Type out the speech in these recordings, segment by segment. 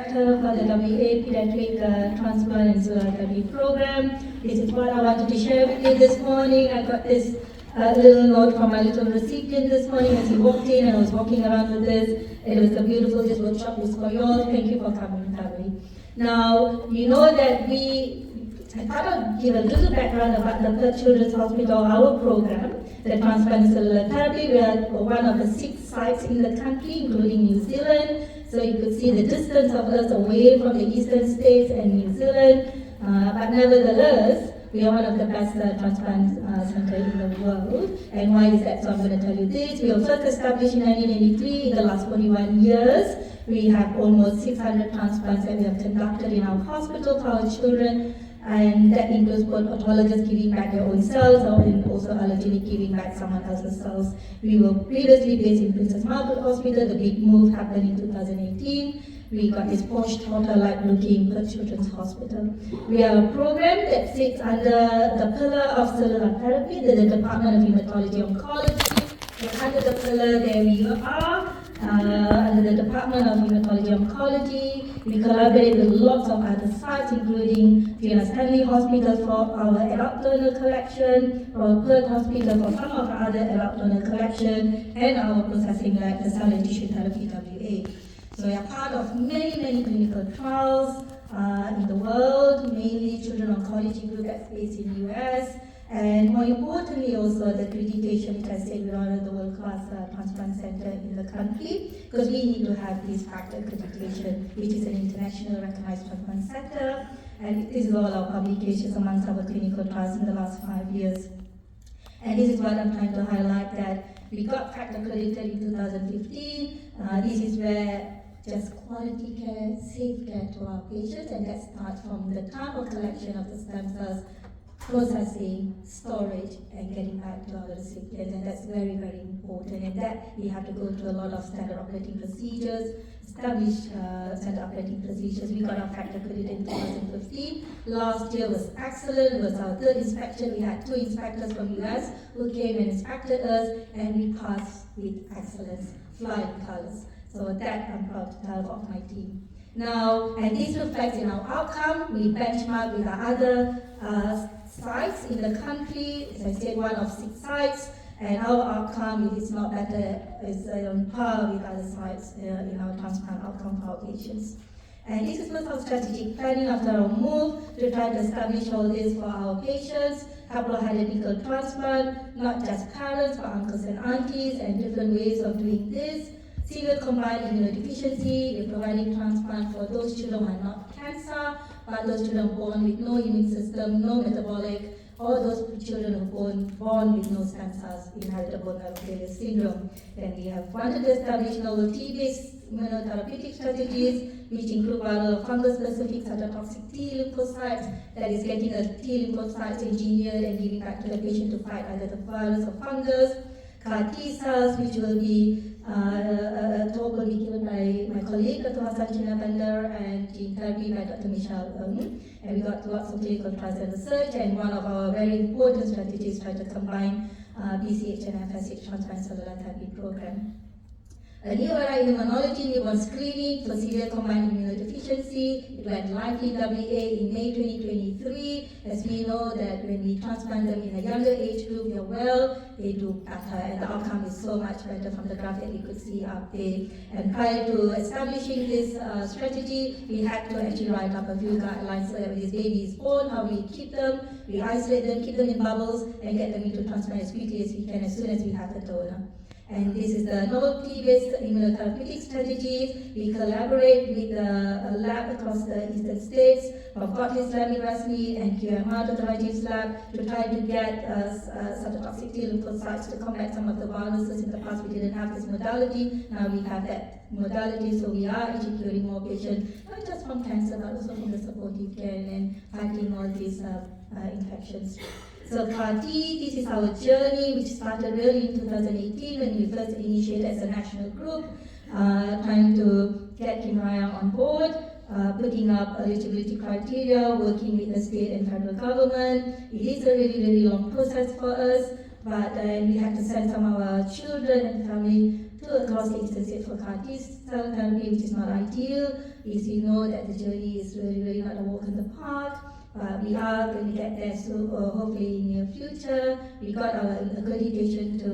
For the WA Pediatric Transplant and Therapy Program. This is what I wanted to share with you this morning. I got this little note from my little recipient this morning as he walked in, and I was walking around with this. It was a beautiful, this workshop is for you all. Thank you for coming, family. Now, you know that I thought I'd give a little background about the Perth Children's Hospital, our program, the Transplant Cellular Therapy. We are one of the 6 sites in the country, including New Zealand. So you could see the distance of us away from the eastern states and New Zealand. But nevertheless, we are one of the best transplant centers in the world. And why is that? So I'm going to tell you this. We were first established in 1983. In the last 41 years, we have almost 600 transplants that we have conducted in our hospital for our children. And that includes both autologous giving back their own cells and also allogeneic giving back someone else's cells. We were previously based in Princess Margaret Hospital. The big move happened in 2018. We got this posh, hotel-like looking Perth Children's Hospital. We are a program that sits under the pillar of cellular therapy, the Department of Hematology Oncology. And under the pillar, there we are. Under the Department of Hematology Oncology, we collaborate with lots of other sites, including Fiona Stanley Hospital for our adult donor collection, Royal Perth Hospital for some of our other adult donor collection, and our processing lab, the Cell and Tissue Therapy WA. So we are part of many clinical trials in the world, mainly children oncology group that's based in the US. And more importantly, also the accreditation, which I said we are the world-class transplant center in the country, because we need to have this factor accreditation, which is an international recognized transplant center. And this is all our publications amongst our clinical trials in the last 5 years. And this is what I'm trying to highlight, that we got factor accredited in 2015. This is where just quality care, safe care to our patients, and that starts from the time of collection of the stem cells, processing, storage, and getting back to our recipients, and that's very important. And that we have to go through a lot of standard operating procedures, established standard operating procedures. We got our factor accredited in 2015. Last year was excellent. It was our 3rd inspection. We had 2 inspectors from US who came and inspected us, and we passed with excellence, flying colors. So that I'm proud to tell of my team. Now, and this reflects in our outcome. We benchmark with our other sites in the country. As I said, one of 6 sites, and our outcome, if it's not better, is on par with other sites in our transplant outcome for our patients. And this is part of strategic planning after our move to try to establish all this for our patients. Haploidentical transplant, not just parents, but uncles and aunties, and different ways of doing this. Severe combined immunodeficiency, we're providing transplant for those children who are not cancer, but those children born with no immune system, no metabolic, or those children who are born with no stem cells, inheritable bone failure syndrome. Then we have wanted to establish novel T-based immunotherapeutic strategies, which include viral fungus-specific cytotoxic T lymphocytes, that is getting a T lymphocytes engineered and giving back to the patient to fight either the virus or fungus. CAR T cells, which will be talk will be given by my colleague, Dr. Hassan Chinabandar, and gene therapy by Dr. Michelle And we got lots of clinical trials and research, and one of our very important strategies is try to combine BCH and FSH transplant cellular therapy program. A new era in immunology, newborn screening for severe combined immunodeficiency. It went live in WA in May 2023. As we know that when we transplant them in a younger age group, they're well, they do better, and the outcome is so much better from the graph that we could see up there. And prior to establishing this strategy, we had to actually write up a few guidelines so that when this baby is born, how we keep them, we isolate them, keep them in bubbles, and get them into transplant as quickly as we can, as soon as we have the donor. And this is the novel T-based immunotherapeutic strategies. We collaborate with the lab across the eastern states, from Scotland's lab in Westmead and QMR, Dr. Rajiv's lab, to try to get cytotoxic T lymphocytes to combat some of the viruses. In the past, we didn't have this modality. Now we have that modality, so we are actually curing more patients, not just from cancer, but also from the supportive care and fighting all these infections. So CAR T, this is our journey, which started really in 2018 when we first initiated as a national group, trying to get Kimraya on board, putting up eligibility criteria, working with the state and federal government. It is a really long process for us, but we had to send some of our children and family to a cost-effective set for CAR T cell therapy, which is not ideal. Is you know that the journey is really not a walk in the park. We are going to get there soon, hopefully in the near future. We got our accreditation to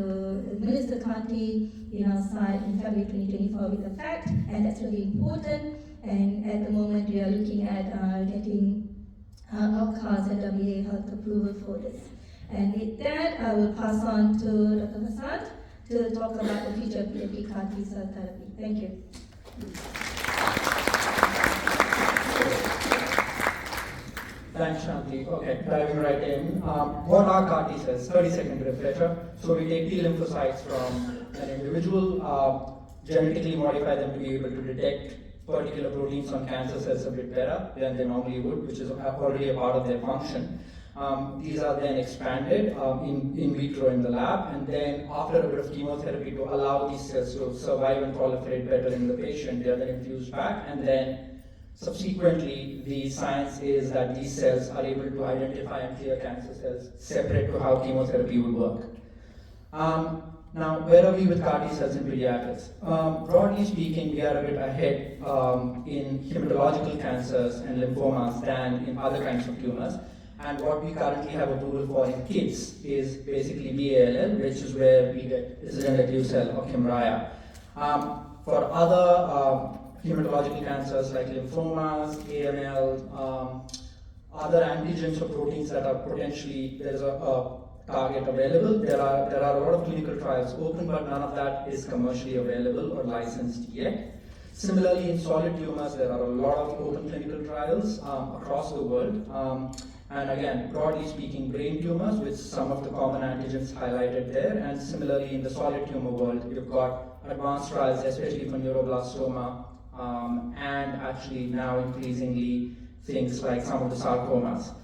administer CAR T in our site in February 2024 with the FACT, and that's really important. And at the moment, we are looking at getting outcomes and WA health approval for this. And with that, I will pass on to Dr. Vasant to talk about the future of PMP CAR T cell therapy. Thank you. Thanks, Shanti. Okay, diving right in. What are CAR T cells? 30-second refresher. So we take T lymphocytes from an individual, genetically modify them to be able to detect particular proteins on cancer cells a bit better than they normally would, which is already a part of their function. These are then expanded in vitro in the lab, and then after a bit of chemotherapy to allow these cells to survive and proliferate better in the patient, they are then infused back, and then subsequently the science is that these cells are able to identify and clear cancer cells separate to how chemotherapy would work. Now, where are we with CAR T cells in pediatrics? Broadly speaking, we are a bit ahead in hematological cancers and lymphomas than in other kinds of tumors. And what we currently have approval for in kids is basically BALL, which is where we get incidental cell or Kymriah. For other hematological cancers like lymphomas, AML, other antigens or proteins that are potentially, there's a target available. There are a lot of clinical trials open, but none of that is commercially available or licensed yet. Similarly, in solid tumors, there are a lot of open clinical trials across the world. And again, broadly speaking, brain tumors with some of the common antigens highlighted there. And similarly, in the solid tumor world, we've got advanced trials, especially for neuroblastoma, and actually now increasingly things like some of the sarcomas.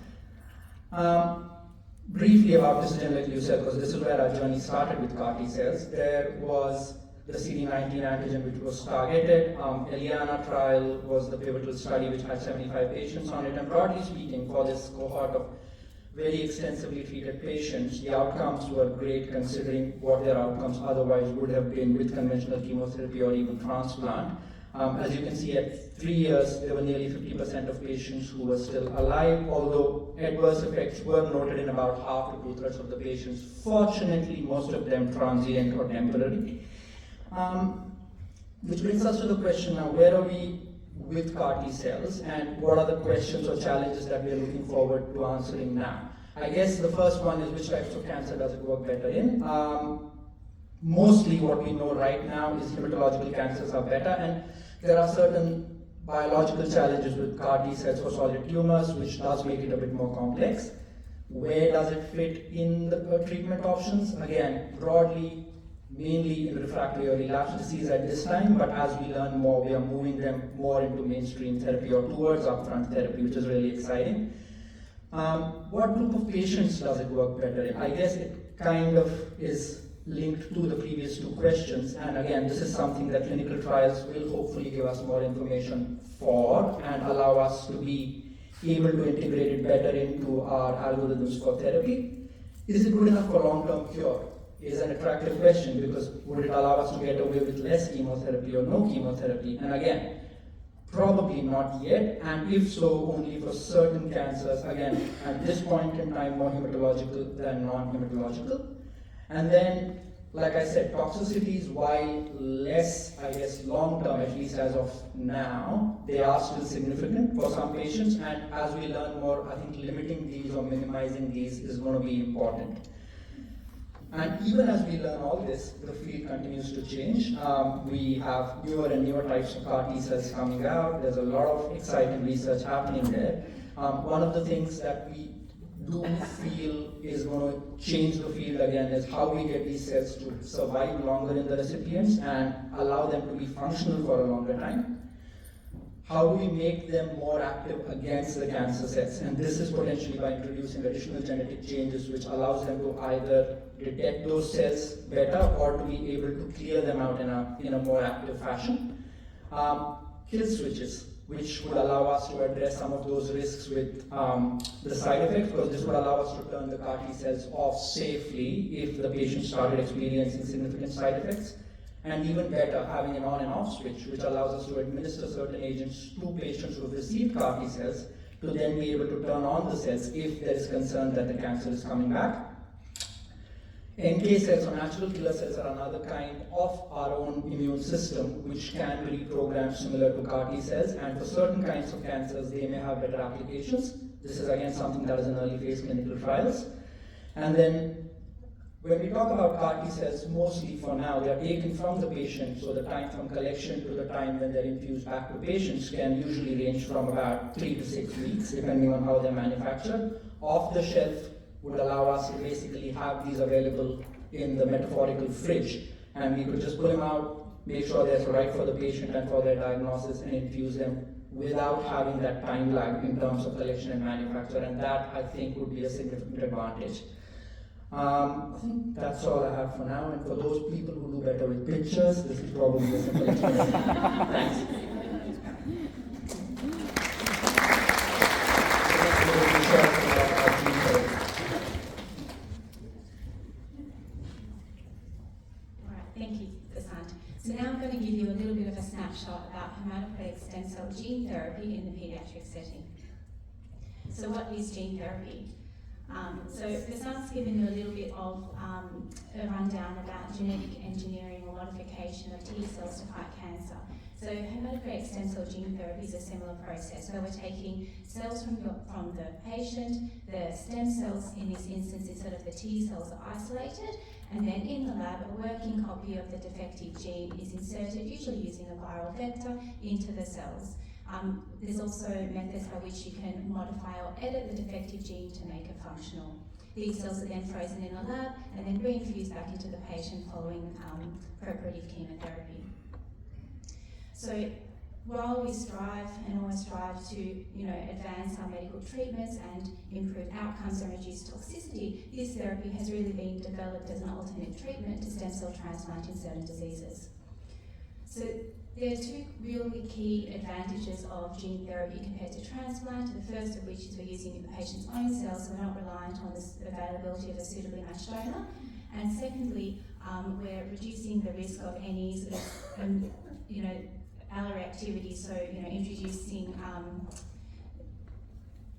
Briefly about incidental cell, because this is where our journey started with CAR T cells. There was the CD19 antigen which was targeted. Eliana trial was the pivotal study which had 75 patients on it. And broadly speaking, for this cohort of very extensively treated patients, the outcomes were great considering what their outcomes otherwise would have been with conventional chemotherapy or even transplant. As you can see, at 3 years, there were nearly 50% of patients who were still alive, although adverse effects were noted in about half to two-thirds of the patients. Fortunately, most of them transient or temporary. Which brings us to the question now, where are we with CAR T cells, and what are the questions or challenges that we are looking forward to answering now? I guess the first one is, which types of cancer does it work better in? Mostly what we know right now is hematological cancers are better, and there are certain biological challenges with CAR T cells for solid tumors, which does make it a bit more complex. Where does it fit in the treatment options? Again, broadly, mainly in refractory or relapsed disease at this time, but as we learn more, we are moving them more into mainstream therapy or towards upfront therapy, which is really exciting. What group of patients does it work better in? I guess it kind of is linked to the previous two questions, and again, this is something that clinical trials will hopefully give us more information for and allow us to be able to integrate it better into our algorithms for therapy. Is it good enough for long-term cure? Is an attractive question, because would it allow us to get away with less chemotherapy or no chemotherapy? And again, probably not yet, and if so, only for certain cancers, again, at this point in time, more hematological than non-hematological. And then, like I said, toxicities, while less, I guess, long-term, at least as of now, they are still significant for some patients, and as we learn more, I think limiting these or minimizing these is going to be important. And even as we learn all this, the field continues to change. We have newer and newer types of CAR T cells coming out. There's a lot of exciting research happening there. One of the things that we do feel is going to change the field again is how we get these cells to survive longer in the recipients and allow them to be functional for a longer time. How do we make them more active against the cancer cells? And this is potentially by introducing additional genetic changes which allows them to either detect those cells better or to be able to clear them out in a more active fashion. Kill switches, which would allow us to address some of those risks with the side effects, because this would allow us to turn the CAR T cells off safely if the patient started experiencing significant side effects. and even better, having an on and off switch, which allows us to administer certain agents to patients who have received CAR T cells to then be able to turn on the cells if there is concern that the cancer is coming back. NK cells, or natural killer cells, are another kind of our own immune system which can be reprogrammed similar to CAR T cells, and for certain kinds of cancers they may have better applications. This is again something that is in early phase clinical trials. And then when we talk about CAR T cells, mostly for now, they are taken from the patient, so the time from collection to the time when they're infused back to patients can usually range from about 3 to 6 weeks, depending on how they're manufactured. Off the shelf would allow us to basically have these available in the metaphorical fridge, and we could just pull them out, make sure they're right for the patient and for their diagnosis, and infuse them without having that time lag in terms of collection and manufacture, and that I think would be a significant advantage. I think that's all I have for now, and for those people who do better with pictures, this is probably a simple explanation. Thanks. Alright, thank you, Vasant. So now I'm going to give you a little bit of a snapshot about hematopoietic stem cell gene therapy in the pediatric setting. So what is gene therapy? So Vasant's given you a little bit of a rundown about genetic engineering or modification of T cells to fight cancer. So hematopoietic stem cell gene therapy is a similar process where we're taking cells from the patient, the stem cells in this instance instead of the T cells are isolated, and then in the lab a working copy of the defective gene is inserted, usually using a viral vector, into the cells. There's also methods by which you can modify or edit the defective gene to make it functional. These cells are then frozen in a lab and then reinfused back into the patient following preparative chemotherapy. So while we strive and always strive to advance our medical treatments and improve outcomes and reduce toxicity, this therapy has really been developed as an alternate treatment to stem cell transplant in certain diseases. So there are two really key advantages of gene therapy compared to transplant. The first of which is we're using the patient's own cells, so we're not reliant on the availability of a suitably matched donor. And secondly, we're reducing the risk of any sort of, alloreactivity, so introducing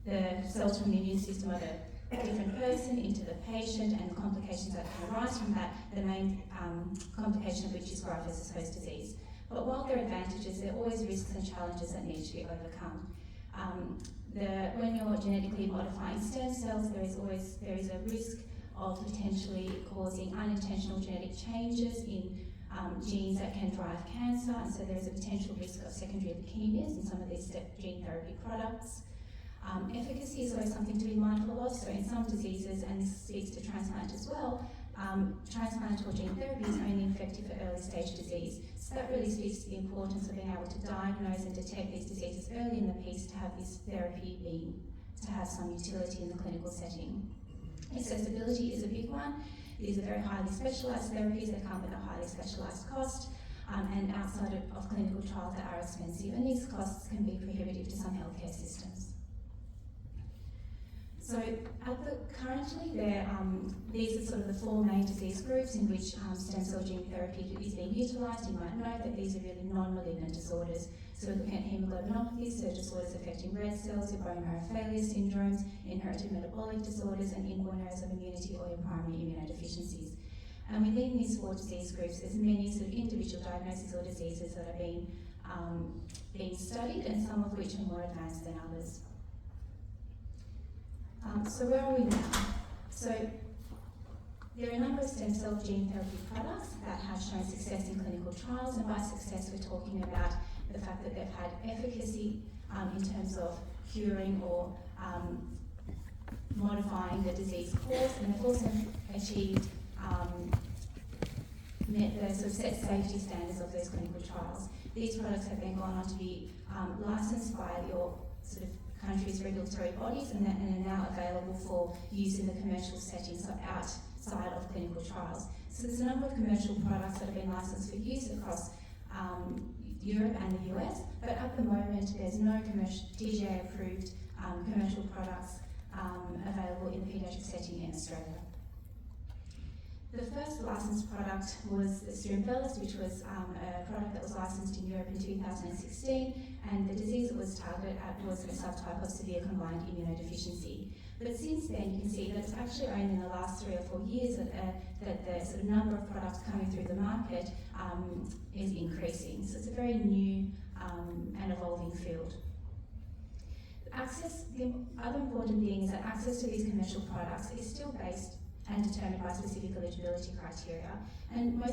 the cells from the immune system of a different person into the patient and complications that can arise from that, the main complication of which is graft-versus-host disease. But while there are advantages, there are always risks and challenges that need to be overcome. When you're genetically modifying stem cells, there is a risk of potentially causing unintentional genetic changes in genes that can drive cancer, and so there is a potential risk of secondary leukemias in some of these gene therapy products. Efficacy is always something to be mindful of, so in some diseases, and this speaks to transplant as well, transplant or gene therapy is only effective for early stage disease. So that really speaks to the importance of being able to diagnose and detect these diseases early in the piece to have this therapy to have some utility in the clinical setting. Accessibility is a big one. These are very highly specialised therapies that come with a highly specialised cost, and outside of clinical trials that are expensive, and these costs can be prohibitive to some healthcare systems. So currently these are sort of the four main disease groups in which stem cell gene therapy is being utilised. You might know that these are really non-malignant disorders. So we're looking at hemoglobinopathies, so disorders affecting red cells, your bone marrow failure syndromes, inherited metabolic disorders, and inborn errors of immunity or your primary immunodeficiencies. And within these four disease groups, there's many sort of individual diagnoses or diseases that are being studied, and some of which are more advanced than others. So where are we now? So there are a number of stem cell gene therapy products that have shown success in clinical trials, and by success we're talking about the fact that they've had efficacy in terms of curing or modifying the disease course, and they've also achieved met the sort of set safety standards of those clinical trials. These products have then gone on to be licensed by your sort of country's regulatory bodies and are now available for use in the commercial setting, so outside of clinical trials. So there's a number of commercial products that have been licensed for use across Europe and the US, but at the moment there's no TGA approved commercial products available in the paediatric setting in Australia. The first licensed product was Strimfellis, which was a product that was licensed in Europe in 2016, and the disease it was targeted at was a subtype of severe combined immunodeficiency. But since then, you can see that it's actually only in the last 3 or 4 years that the sort of number of products coming through the market is increasing. So it's a very new and evolving field. Access, the other important thing is that access to these commercial products is still based and determined by specific eligibility criteria. And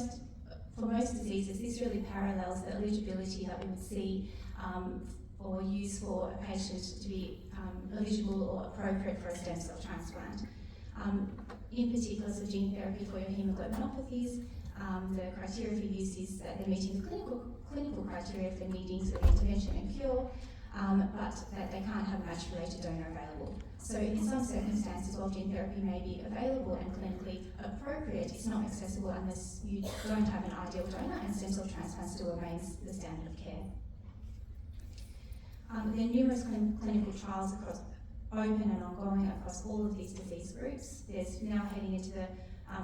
for most diseases, this really parallels the eligibility that we would see or use for a patient to be eligible or appropriate for a stem cell transplant. In particular, so gene therapy for your hemoglobinopathies, the criteria for use is that they're meeting the clinical criteria for needing sort of intervention and cure, but that they can't have a match-related donor available. So in some circumstances, while gene therapy may be available and clinically appropriate, it's not accessible unless you don't have an ideal donor, and stem cell transplant still remains the standard of care. There are numerous clinical trials across open and ongoing across all of these disease groups. There's now heading into the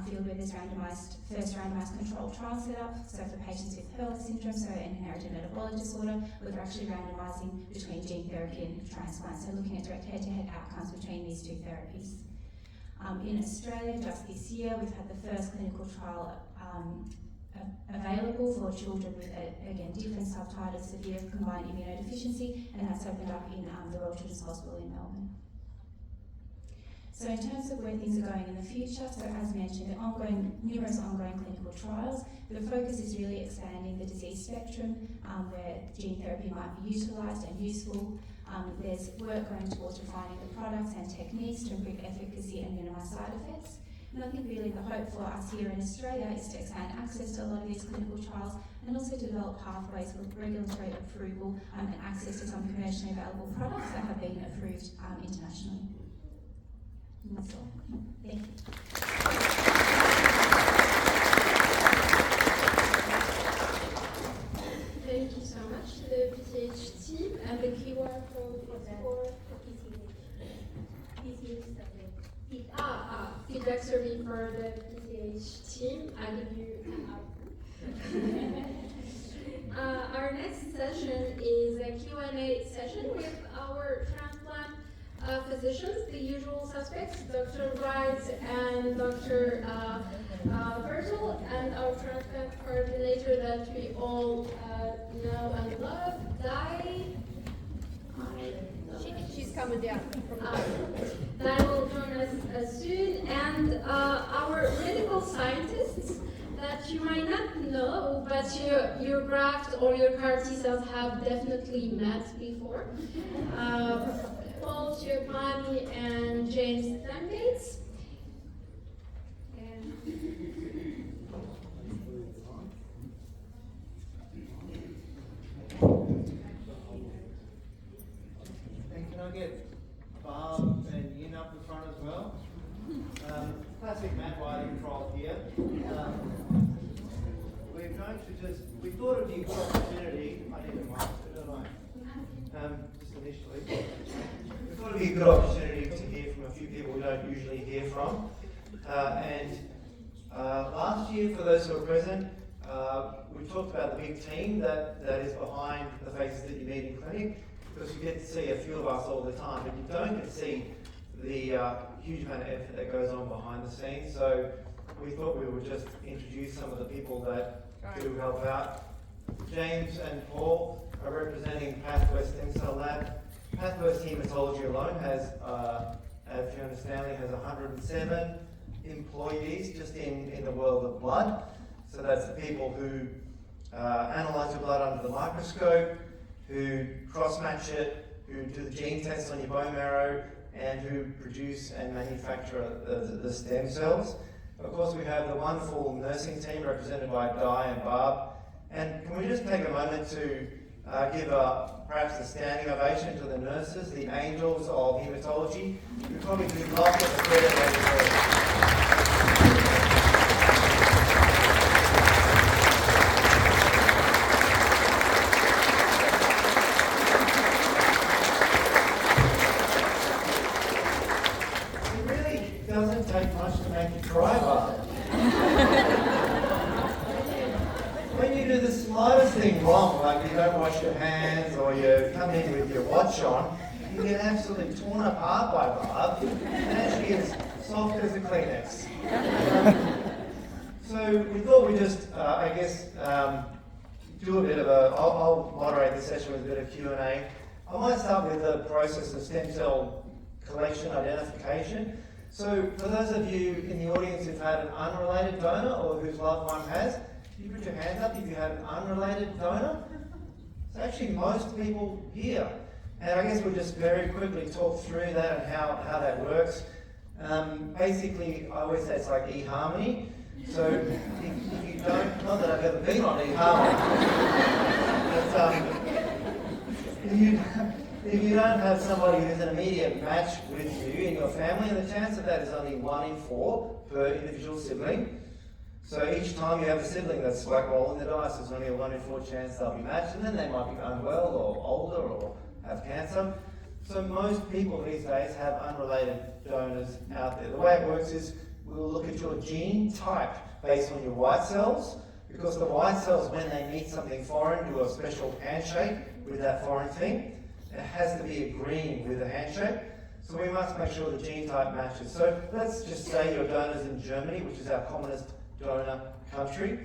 field where there's first randomised controlled trial set up. So for patients with Hurler syndrome, so an inherited metabolic disorder, where they're actually randomising between gene therapy and transplant. So looking at direct head-to-head outcomes between these two therapies. In Australia, just this year, we've had the first clinical trial available for children with, again, different subtypes of severe combined immunodeficiency, and that's opened up in the Royal Children's Hospital in Melbourne. So in terms of where things are going in the future, so as mentioned, there are numerous ongoing clinical trials, but the focus is really expanding the disease spectrum where gene therapy might be utilised and useful. There's work going towards refining the products and techniques to improve efficacy and minimise side effects. And I think really the hope for us here in Australia is to expand access to a lot of these clinical trials and also to develop pathways for regulatory approval and access to some commercially available products that have been approved internationally. And that's all. Thank you. Thank you so much to the PTH team, and the QR code is for feedback survey for the PTH team. I give you our next session is a Q&A session with our transplant physicians, the usual suspects, Dr. Wright and Dr. Bertel, and our transplant coordinator that we all know and love, Dai. She's coming down. Dai will join us soon, and our medical scientists that you might not know, but your graft or your CAR T cells have definitely met before. Paul Giovanni and James Dungates. And can I get Barb and Yin up the front as well? Classic Matt White control here. We're going to we thought it'd be a good opportunity. I need a mic, don't I? Just initially. We thought it'd be a good opportunity to hear from a few people we don't usually hear from. Last year, for those who are present, we talked about the big team that is behind the faces that you meet in clinic, because you get to see a few of us all the time, but you don't get to see the huge amount of effort that goes on behind the scenes. So we thought we would just introduce some of the people that do help out. James and Paul are representing Pathwest Stem Cell Lab. Pathwest Hematology alone has, Fiona Stanley has 107 employees just in the world of blood. So that's the people who analyse your blood under the microscope, who cross-match it, who do the gene tests on your bone marrow, and who produce and manufacture the stem cells. Of course, we have the wonderful nursing team represented by Di and Barb. And can we just take a moment to give perhaps a standing ovation to the nurses, the angels of hematology, who probably do not get the credit they deserve. It really doesn't take much to make you cry, Barb. touch on, you get absolutely torn apart by blood and actually as soft as a Kleenex. So we thought we'd just, do a bit of I'll moderate the session with a bit of Q&A. I might start with the process of stem cell collection identification. So for those of you in the audience who've had an unrelated donor or whose loved one has, can you put your hand up if you had an unrelated donor? It's actually most people here. And I guess we'll just very quickly talk through that and how that works. Basically, I always say it's like eHarmony. So if you don't, not that I've ever been on eHarmony, but if you don't have somebody who's an immediate match with you in your family, and the chance of that is only 1 in 4 per individual sibling. So each time you have a sibling that's like rolling the dice, there's only a 1 in 4 chance they'll be matched, and then they might be unwell or older or have cancer. So most people these days have unrelated donors out there. The way it works is we'll look at your gene type based on your white cells, because the white cells, when they meet something foreign, do a special handshake with that foreign thing. It has to be agreeing with the handshake. So we must make sure the gene type matches. So let's just say your donor's in Germany, which is our commonest donor country.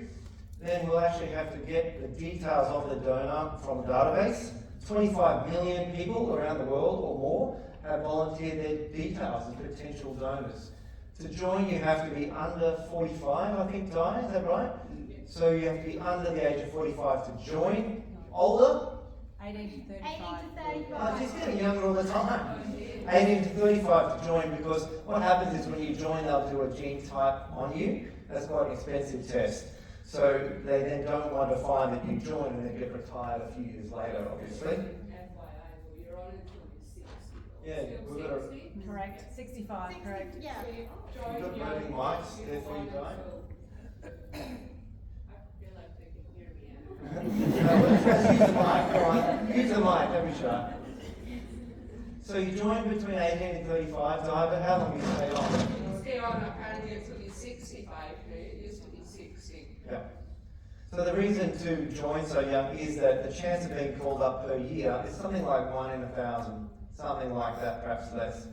Then we'll actually have to get the details of the donor from a database. 25 million people around the world or more have volunteered their details as potential donors. To join, you have to be under 45, I think, Di, is that right? So you have to be under the age of 45 to join. Older? 18 to 35. 18 to 35. Oh, she's getting younger all the time. 18 to 35 to join, because what happens is when you join, they'll do a gene type on you. That's quite an expensive test. So they then don't want to find that you join and then get retired a few years later, obviously. Yeah, we've got a... Correct. 65, correct. Yeah. We've got voting mics there for you, Di. No, let's use the mic, come on. Use the mic, don't be shy. So you joined between 18 and 35, Di, but how long do you stay on? Stay on apparently until he's 65, it used to be 60. Yeah. So the reason to join so young is that the chance of being called up per year is something like 1 in 1,000, something like that, perhaps less.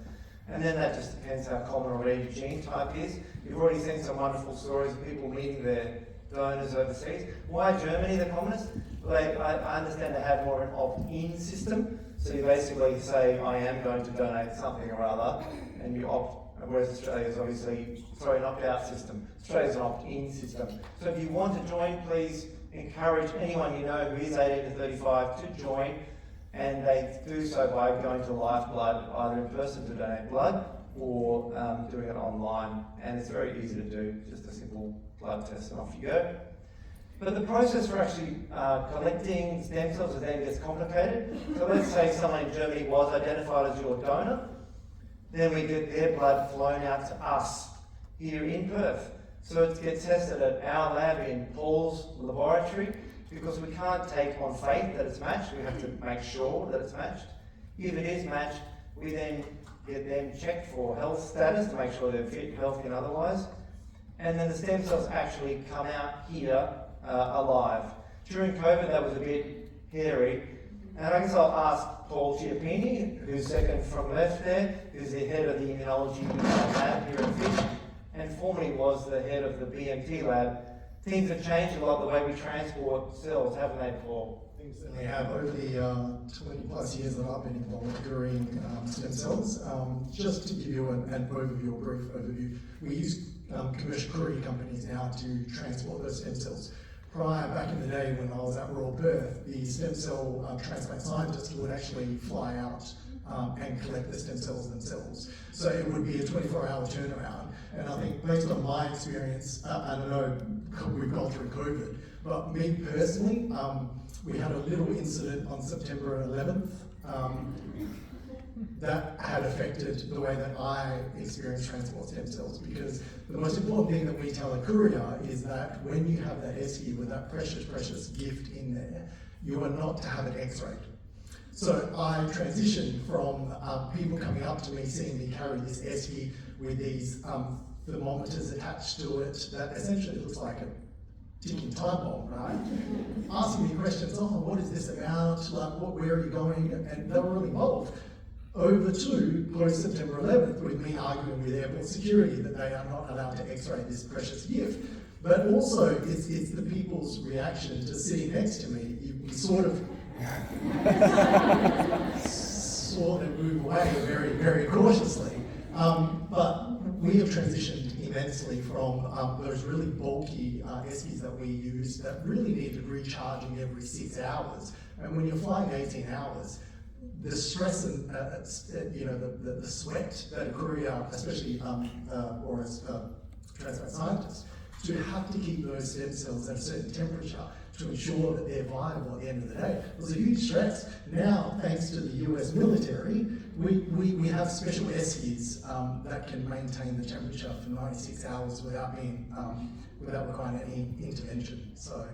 And then that just depends how common or rare your gene type is. You've already seen some wonderful stories of people meeting their donors overseas. Why Germany the commonest? Well, I understand they have more of an opt-in system. So you basically say, I am going to donate something or other, and you opt, whereas Australia is obviously, an opt-out system. Australia's an opt-in system. So if you want to join, please encourage anyone you know who is 18 to 35 to join, and they do so by going to Lifeblood, either in person to donate blood, or doing it online. And it's very easy to do, just a simple blood test and off you go. But the process for actually collecting stem cells then gets complicated. So let's say someone in Germany was identified as your donor, then we get their blood flown out to us here in Perth. So it gets tested at our lab in Paul's laboratory, because we can't take on faith that it's matched, we have to make sure that it's matched. If it is matched, we then get them checked for health status to make sure they're fit, healthy and otherwise. And then the stem cells actually come out here alive. During COVID, that was a bit hairy. And I guess I'll ask Paul Chiappini, who's second from left there, who's the head of the immunology lab here at Fish, and formerly was the head of the BMT lab. Things have changed a lot the way we transport cells, haven't they, Paul? Things that we have over the 20 plus years that I've been involved during stem cells. Just to give you an overview, a brief overview, we use commercial courier companies now to transport those stem cells. Back in the day when I was at Royal Perth, the stem cell transplant scientists would actually fly out and collect the stem cells themselves. So it would be a 24-hour turnaround. And I think based on my experience, I don't know, we've gone through COVID, but me personally, we had a little incident on September 11th that had affected the way that I experience transport stem cells, because the most important thing that we tell a courier is that when you have that SE with that precious, precious gift in there, you are not to have it X-rayed. So I transitioned from people coming up to me, seeing me carry this SE with these thermometers attached to it that essentially looks like a ticking time bomb, right? Asking me questions, oh, what is this about? Like, where are you going? And they were all involved. Over to post-September 11th, with me arguing with airport security that they are not allowed to x-ray this precious gift. But also, it's the people's reaction to sitting next to me. We sort of move away very, very cautiously. But we have transitioned immensely from those really bulky eskies that we use that really needed recharging every 6 hours. And when you're flying 18 hours, the stress and the sweat that a courier, especially or as transplant scientists, to have to keep those stem cells at a certain temperature to ensure that they're viable at the end of the day was a huge stress. Now, thanks to the US military, we have special eskies that can maintain the temperature for 96 hours without requiring any intervention. So,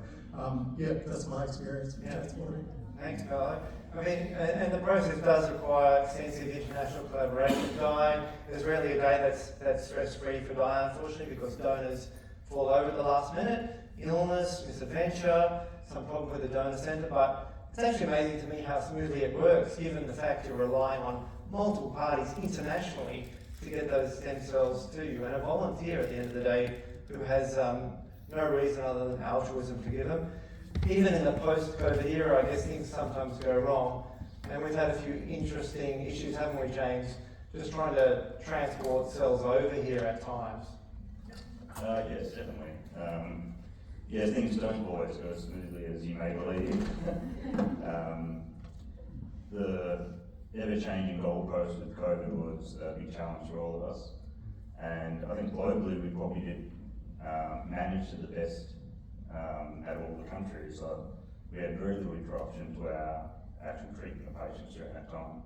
yeah, that's my experience with transporting. Thanks, Carlo. I mean, and the process does require extensive international collaboration. Diane, there's rarely a day that's stress-free for Diane, unfortunately, because donors fall over at the last minute. Illness, misadventure, some problem with the donor centre, but it's actually amazing to me how smoothly it works, given the fact you're relying on multiple parties internationally to get those stem cells to you, and a volunteer at the end of the day who has no reason other than altruism to give them. Even in the post-COVID era, I guess things sometimes go wrong, and we've had a few interesting issues, haven't we, James? Just trying to transport cells over here at times. Yes, definitely. Things don't always go as smoothly as you may believe. The ever-changing goalpost with COVID was a big challenge for all of us, and I think globally we probably did manage to the best out of all the countries. So we had very little interruption to our actual treatment of patients during that time.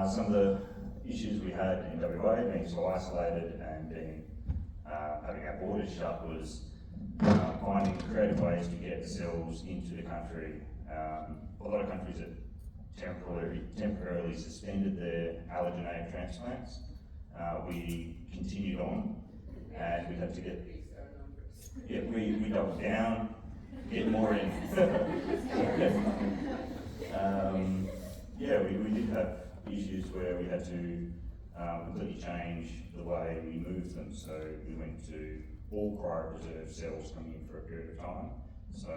Some of the issues we had in WA, being so isolated and having our borders shut, was finding creative ways to get cells into the country. A lot of countries have temporarily suspended their allogeneic transplants. We continued on, and we had to get. Yeah, we doubled down, get more in. We did have issues where we had to completely change the way we moved them. So we went to all cryopreserved cells coming in for a period of time. So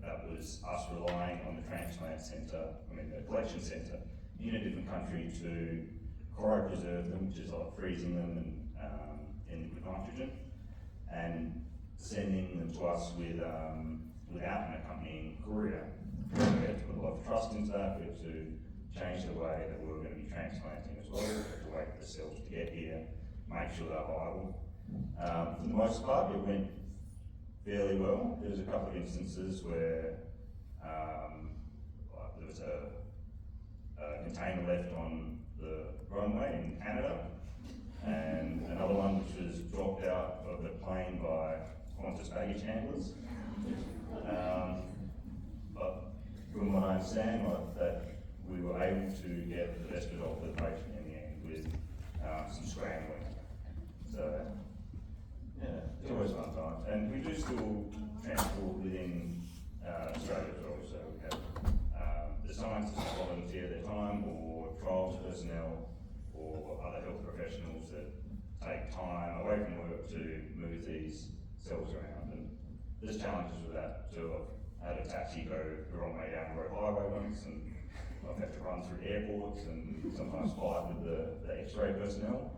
that was us relying on the transplant centre, the collection centre in a different country to cryopreserve them, which is like freezing them in liquid nitrogen, and sending them to us without an accompanying courier. So we had to put a lot of trust into that. We had to change the way that we were going to be transplanting as well. We had to wait for the cells to get here, make sure they're viable. For the most part, it went fairly well. There was a couple of instances where there was a container left on the runway in Canada, and another one which was dropped out of the plane by Qantas baggage handlers. But from what I understand, that we were able to get the best result for the patient in the end with some scrambling. So, yeah, it's always fun times. And we do still transport within Australia as well. So we have the scientists volunteer their time, or trials personnel, or other health professionals that take time away from work to move these cells around. And there's challenges with that too. I've had a taxi go the wrong way down the road highway once, and I've had to run through airports and sometimes fight with the X-ray personnel.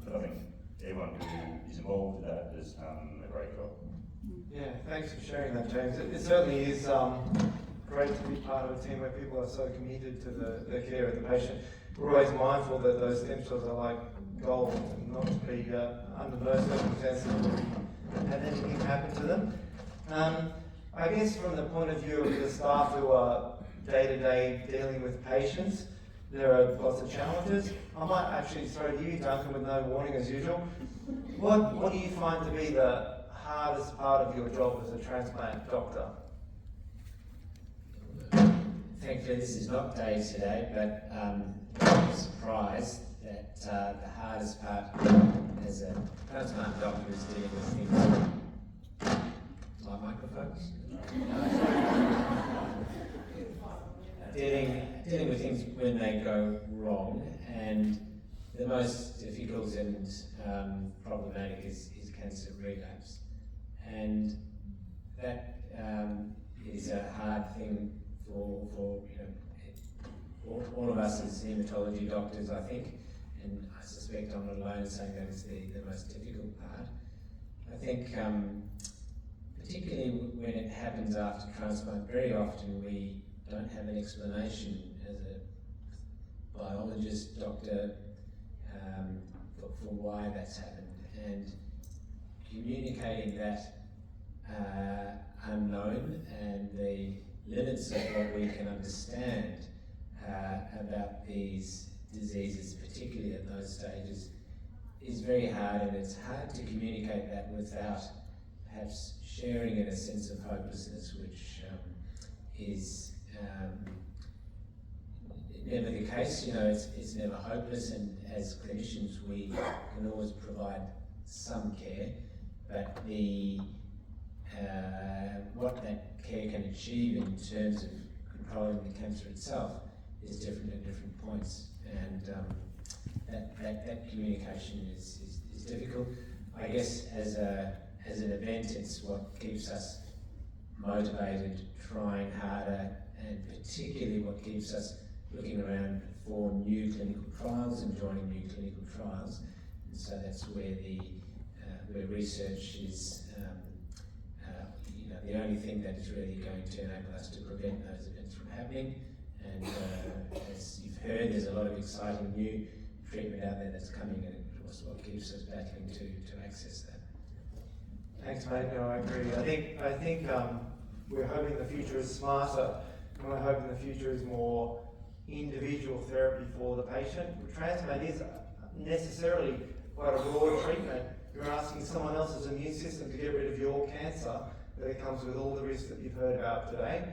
But I think everyone who is involved with that has done a great job. Yeah, thanks for sharing that, James. It certainly is great to be part of a team where people are so committed to the care of the patient. We're always mindful that those stem cells are like gold, and not to be under no circumstances would have anything happen to them. I guess from the point of view of the staff who are day-to-day dealing with patients, there are lots of challenges. I might actually throw to you, Duncan, with no warning as usual. What do you find to be the hardest part of your job as a transplant doctor? Thankfully, this is not Dave today, but I'm surprised that the hardest part as a transplant doctor is dealing with things my microphones. Dealing with things when they go wrong, and the most difficult and problematic is cancer relapse, and that is a hard thing for all of us as haematology doctors, I think, and I suspect I'm not alone in saying that is the most difficult part. I think particularly when it happens after transplant, very often we don't have an explanation as a biologist, doctor, for why that's happened, and communicating that unknown and the limits of what we can understand about these diseases, particularly at those stages, is very hard, and it's hard to communicate that without perhaps sharing in a sense of hopelessness, which is never the case. It's never hopeless, and as clinicians we can always provide some care, but what that care can achieve in terms of controlling the cancer itself is different at different points, and that communication is difficult. I guess as an event, it's what keeps us motivated, trying harder, and particularly what keeps us looking around for new clinical trials and joining new clinical trials. And so that's where where research is the only thing that is really going to enable us to prevent those events from happening. And as you've heard, there's a lot of exciting new treatment out there that's coming, and it was what keeps us battling to access that. Thanks, mate. No, I agree. I think we're hoping the future is smarter, and we're hoping the future is more individual therapy for the patient. Transplant is necessarily quite a broad treatment. You're asking someone else's immune system to get rid of your cancer, but it comes with all the risks that you've heard about today,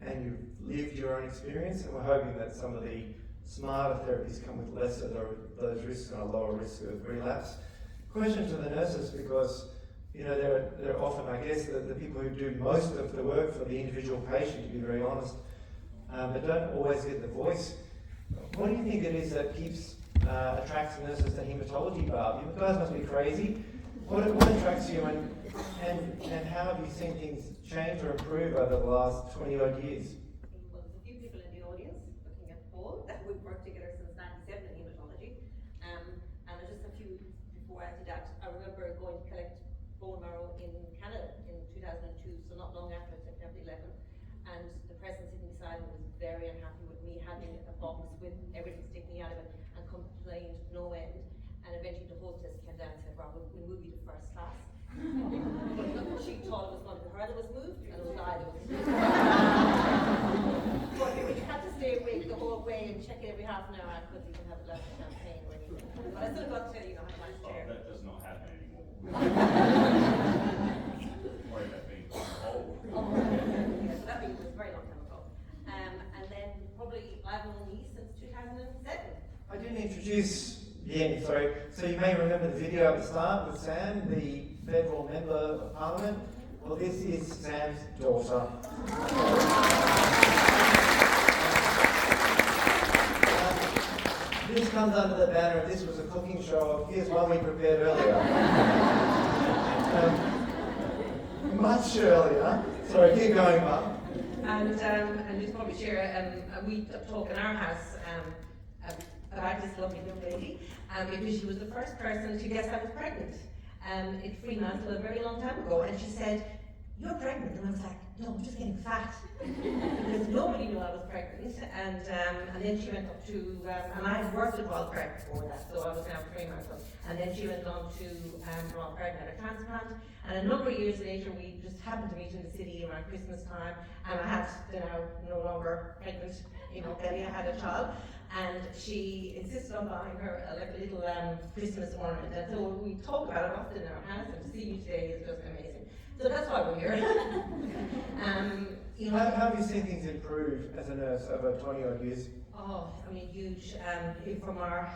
and you've lived your own experience, and we're hoping that some of the smarter therapies come with less of those risks and a lower risk of relapse. Question to the nurses, because they're often, I guess, the people who do most of the work for the individual patient, to be very honest, but don't always get the voice. What do you think it is that attracts nurses to haematology bar? You guys must be crazy. What attracts you, and how have you seen things change or improve over the last 20-odd years? Well, there's a few people in the audience looking at Paul that we've worked together since '97 in haematology. And just a few before I did that, I remember going to collect bone marrow in Canada in 2002, so not long after September 11. And the person sitting beside me was very unhappy with me having a box with everything sticking out of it and complained no end. And eventually the hostess came down and said, "Rob, we'll move you to first class." But she thought it was going to be her that was moved, and it was I that was moved. But we had to stay awake the whole way and check every half an hour because we didn't have a glass of champagne or anything. But I still got to tell you how much chair. That does not happen anymore. Worry about being old. Yeah, so that was a very long time ago. And then probably I've known you since 2007. I didn't introduce sorry. So you may remember the video at the start with Sam, the federal member of parliament. Well, this is Sam's daughter. This comes under the banner of this was a cooking show of here's one we prepared earlier. Much earlier. Sorry, keep going, Mum. And just probably share, we talk in our house about this lovely young lady, because she was the first person to guess I was pregnant in Fremantle a very long time ago, and she said, "You're pregnant," and I was like, "No, I'm just getting fat," because nobody knew I was pregnant, and then she went up to, and I had worked at Royal Prague before that, so I was now Fremantle, and then she went on to Royal Prague and had a transplant, and a number of years later we just happened to meet in the city around Christmas time, and I had the now no longer pregnant, belly, I had a child, and she insisted on buying her like a little Christmas ornament, and so we talk about it often in our house, and to see you today is just amazing. So that's why we're here. How have you seen things improve as a nurse over 20-odd years? Oh, I mean, huge. From our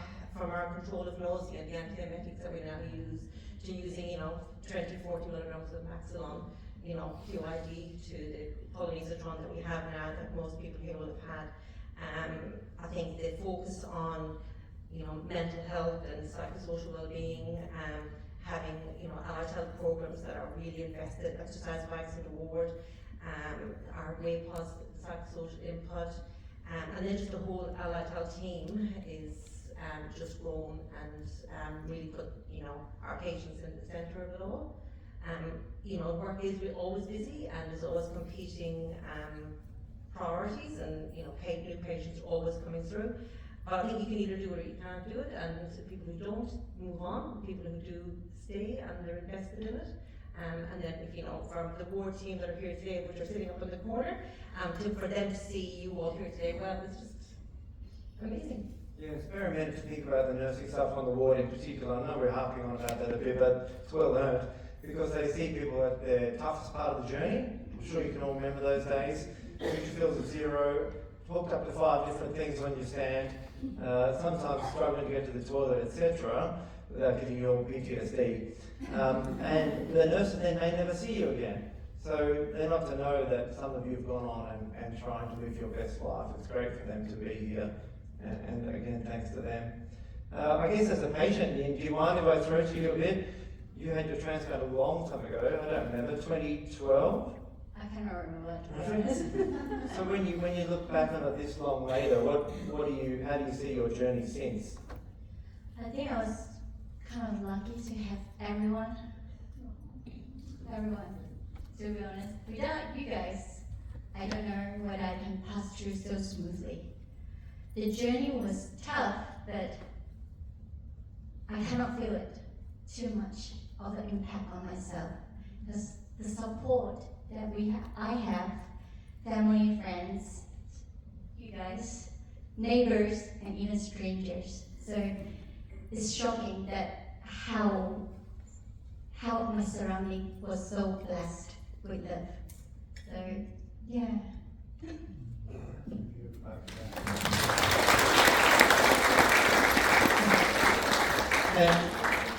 control of nausea and the antiemetics that we now use, to using 20-40 milligrams of Maxilon, QID to the Polynesiatron that we have now that most people here will have had. I think the focus on mental health and psychosocial well-being, having allied health programs that are really invested, exercise bikes in the ward, our way positive psychosocial input, and then just the whole allied health team is just grown and really put our patients in the centre of it all. Work is always busy and there's always competing priorities, and new patients are always coming through. But I think you can either do it or you can't do it, and so people who don't move on, people who do stay and they're invested in it. And then from the ward team that are here today, which are sitting up in the corner, for them to see you all here today, well, it's just amazing. Yeah, it's very meant to think about the nursing staff on the ward in particular. I know we're harping on about that a bit, but it's well learned, because they see people at their toughest part of the journey. I'm sure you can all remember those days. Neutrophils of 0, talked up to 5 different things when you stand, sometimes struggling to get to the toilet, etc., without giving you all PTSD. And the nurses then may never see you again. So they're not to know that some of you have gone on and trying to live your best life. It's great for them to be here. And again, thanks to them. I guess as a patient, do you mind if I throw to you a bit? You had your transplant a long time ago. I don't remember, 2012? I cannot remember. So when you look back on it this long later, how do you see your journey since? I think I was kind of lucky to have everyone, to be honest. Without you guys, I don't know whether I can pass through so smoothly. The journey was tough, but I cannot feel it too much of the impact on myself. Because the support that I have, family, friends, you guys, neighbors, and even strangers. So it's shocking that how my surrounding was so blessed with love. So yeah. And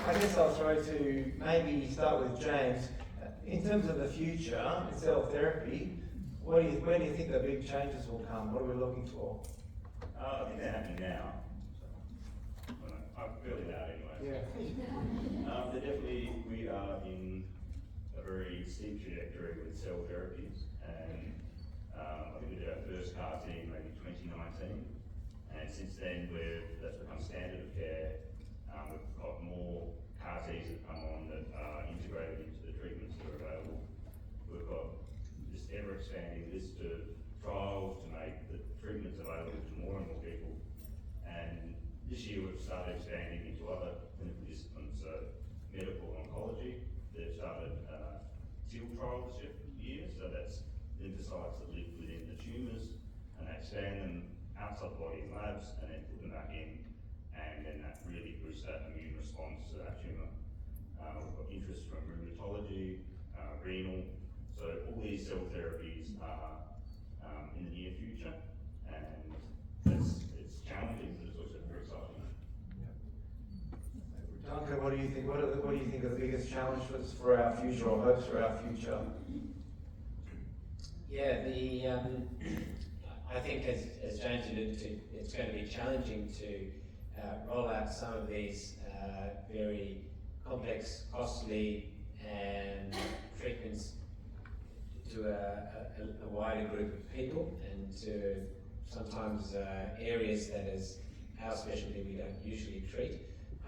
I guess I'll throw to maybe start with James. In terms of the future in cell therapy, where do you think the big changes will come? What are we looking for? I think they're happening now. I'm fairly loud anyway. Yeah. We are in a very steep trajectory with cell therapies, and I think we did our first CAR T in maybe 2019, and since then that's become standard of care. We've got more CAR Ts that come on that are integrated into the treatments that are available. We've got this ever-expanding list of trials to make the treatments available to more and more people. And this year we've started expanding into other clinical disciplines. So medical oncology, they've started TIL trials this year, so that's lymphocytes that live within the tumours, and they expand them outside the body in labs and then put them back in, and then that really boosts that immune response to that tumour. We've got interest from rheumatology, renal, so all these cell therapies are in the near future, and it's challenging, but it's also very exciting. Duncan, what do you think? What do you think are the biggest challenges for our future, or hopes for our future? Yeah, I think as James alluded to, it's going to be challenging to roll out some of these very complex, costly, and treatments to a wider group of people, and to sometimes areas that as our specialty we don't usually treat.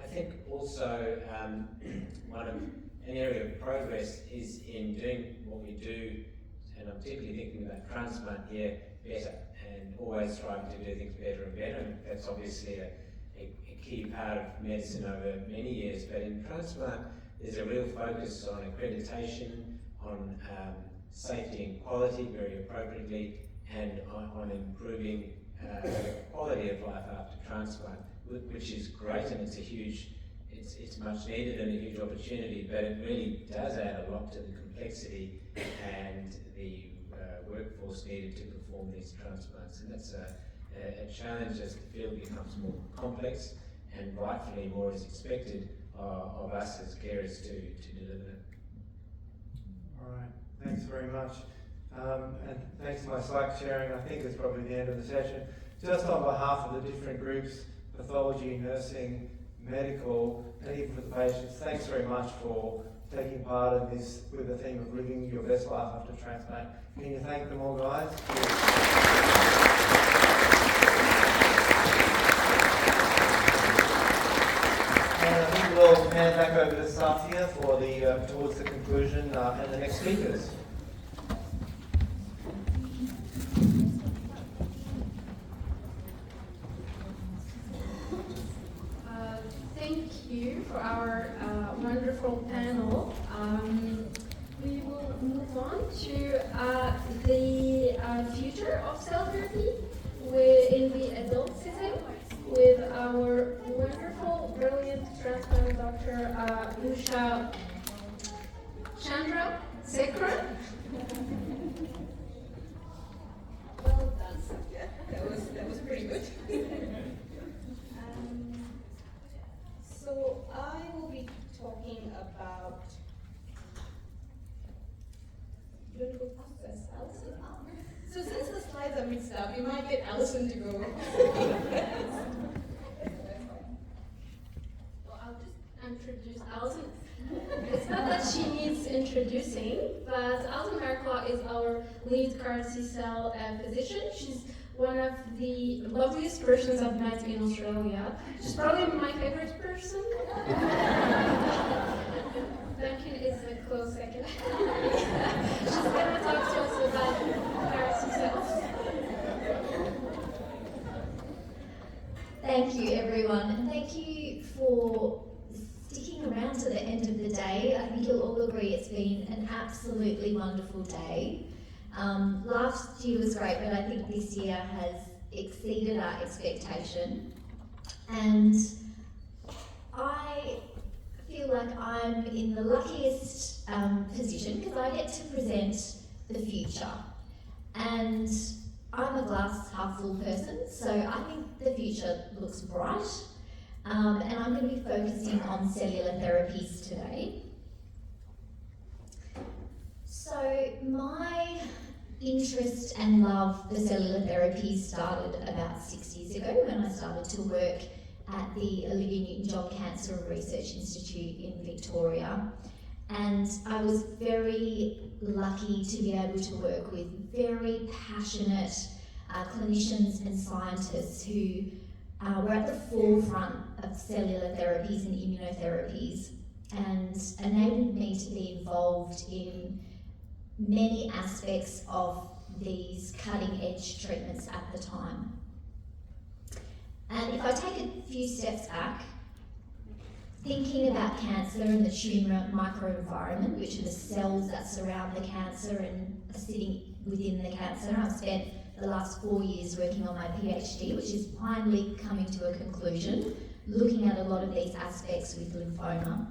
I think also an area of progress is in doing what we do, and I'm particularly thinking about transplant here, better, and always striving to do things better and better, and that's obviously a key part of medicine over many years. But in transplant, there's a real focus on accreditation, on safety and quality very appropriately, and on improving quality of life after transplant, which is great, and it's much needed and a huge opportunity, but it really does add a lot to the complexity and the workforce needed to perform these transplants, and that's a challenge as the field becomes more complex, and rightfully more is expected of us as carers to deliver it. All right, Thanks very much. And thanks to my Slack sharing, I think it's probably the end of the session. Just on behalf of the different groups, pathology, nursing, medical, and even for the patients, thanks very much for taking part in this with the theme of living your best life after transplant. Can you thank them all, guys? And I think we'll hand back over to Satya for the towards the conclusion and the next speakers. Thank you for our wonderful panel. We will move on to the future of cell therapy in the adult setting with our wonderful, brilliant transplant doctor Usha Chandra Sekra. Well done, Satya. That was pretty good. So I will be talking about. You want to go past this, Alison? So since the slides are mixed up, you might get Alison to go. Well, I'll just introduce Alison. It's not that she needs introducing, but Alison Merkla is our lead CAR T-cell physician. She's one of the loveliest persons I've met in Australia. She's probably my favorite person. Duncan is a close second. She's going to talk to us about CAR T-cells. Thank you, everyone, and thank you for sticking around to the end of the day. I think you'll all agree it's been an absolutely wonderful day. Last year was great, but I think this year has exceeded our expectation. And I feel like I'm in the luckiest position because I get to present the future. And I'm a glass half full person, so I think the future looks bright. And I'm going to be focusing on cellular therapies today. So my interest and love for cellular therapies started about 6 years ago when I started to work at the Olivia Newton-John Cancer Research Institute in Victoria. And I was very lucky to be able to work with very passionate clinicians and scientists who were at the forefront of cellular therapies and immunotherapies and enabled me to be involved in many aspects of these cutting-edge treatments at the time. And if I take a few steps back, thinking about cancer and the tumour microenvironment, which are the cells that surround the cancer and are sitting within the cancer, I've spent the last 4 years working on my PhD, which is finally coming to a conclusion, looking at a lot of these aspects with lymphoma.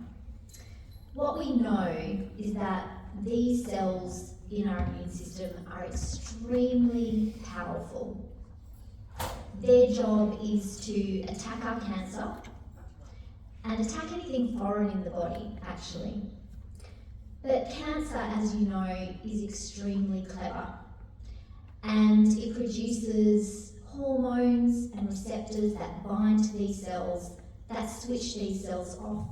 What we know is that these cells in our immune system are extremely powerful. Their job is to attack our cancer and attack anything foreign in the body, actually. But cancer, as you know, is extremely clever, and it produces hormones and receptors that bind to these cells, that switch these cells off.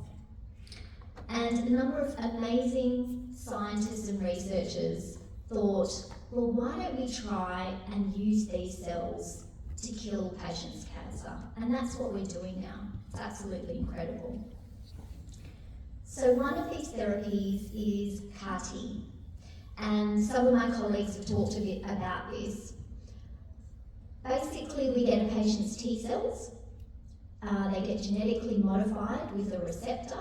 And a number of amazing scientists and researchers thought, well, why don't we try and use these cells to kill patients' cancer? And that's what we're doing now. It's absolutely incredible. So one of these therapies is CAR-T, and some of my colleagues have talked a bit about this. Basically, we get a patient's T cells, they get genetically modified with a receptor,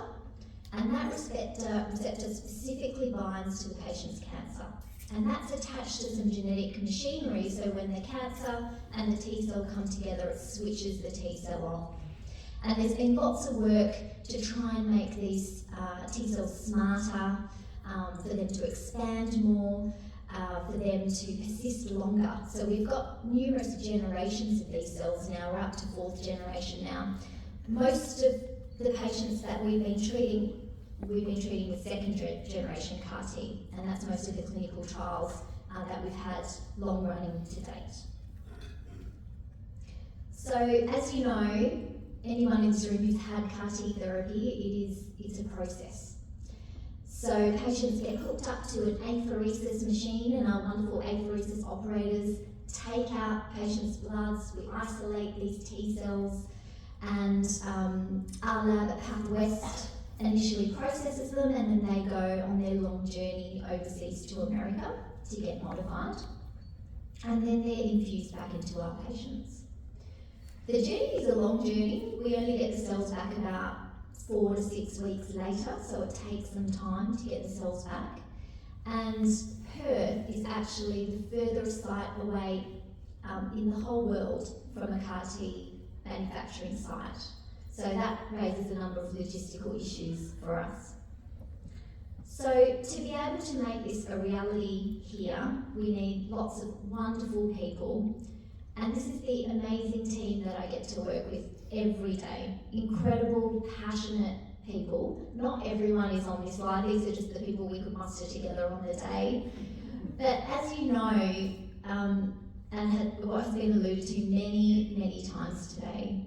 and that receptor specifically binds to the patient's cancer. And that's attached to some genetic machinery, so when the cancer and the T cell come together, it switches the T cell off. And there's been lots of work to try and make these T cells smarter, for them to expand more, for them to persist longer. So we've got numerous generations of these cells now, we're up to 4th generation now. Most of the patients that we've been treating we've been treating with second generation CAR T, and that's most of the clinical trials that we've had long running to date. So, as you know, anyone in this room who's had CAR T therapy, it's a process. So patients get hooked up to an apheresis machine, and our wonderful apheresis operators take out patients' bloods. We isolate these T cells, and our lab at PathWest initially processes them, and then they go on their long journey overseas to America to get modified, and then they're infused back into our patients. The journey is a long journey. We only get the cells back about 4 to 6 weeks later, so it takes some time to get the cells back. And Perth is actually the furthest site away in the whole world from a CAR T manufacturing site. So that raises a number of logistical issues for us. So to be able to make this a reality here, we need lots of wonderful people. And this is the amazing team that I get to work with every day. Incredible, passionate people. Not everyone is on this slide, these are just the people we could muster together on the day. But as you know, and what has been alluded to many, many times today,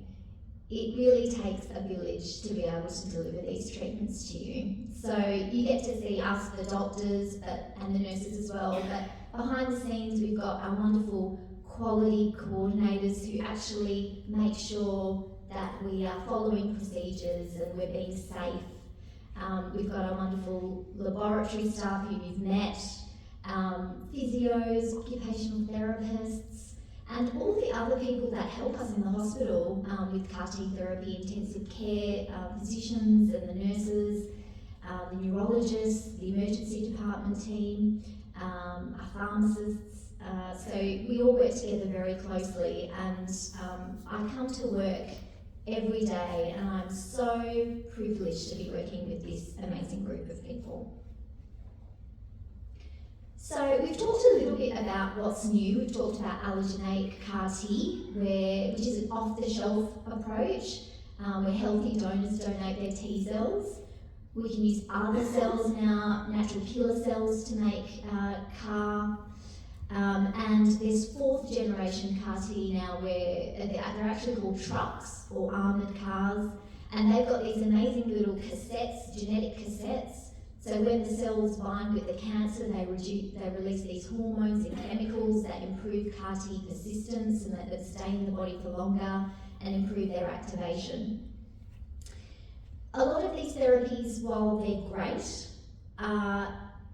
it really takes a village to be able to deliver these treatments to you. So you get to see us, the doctors, and the nurses as well, but behind the scenes we've got our wonderful quality coordinators who actually make sure that we are following procedures and we're being safe. We've got our wonderful laboratory staff who you've met, physios, occupational therapists, and all the other people that help us in the hospital with CAR T therapy, intensive care, physicians and the nurses, the neurologists, the emergency department team, our pharmacists. So we all work together very closely, and I come to work every day and I'm so privileged to be working with this amazing group of people. So we've talked a little bit about what's new. We've talked about allogeneic CAR T, which is an off-the-shelf approach where healthy donors donate their T cells. We can use other cells now, natural killer cells, to make CAR. And there's 4th generation CAR T now where they're actually called trucks or armoured cars, and they've got these amazing little cassettes, genetic cassettes. So when the cells bind with the cancer, they release these hormones and chemicals that improve CAR T persistence and that stay in the body for longer and improve their activation. A lot of these therapies, while they're great,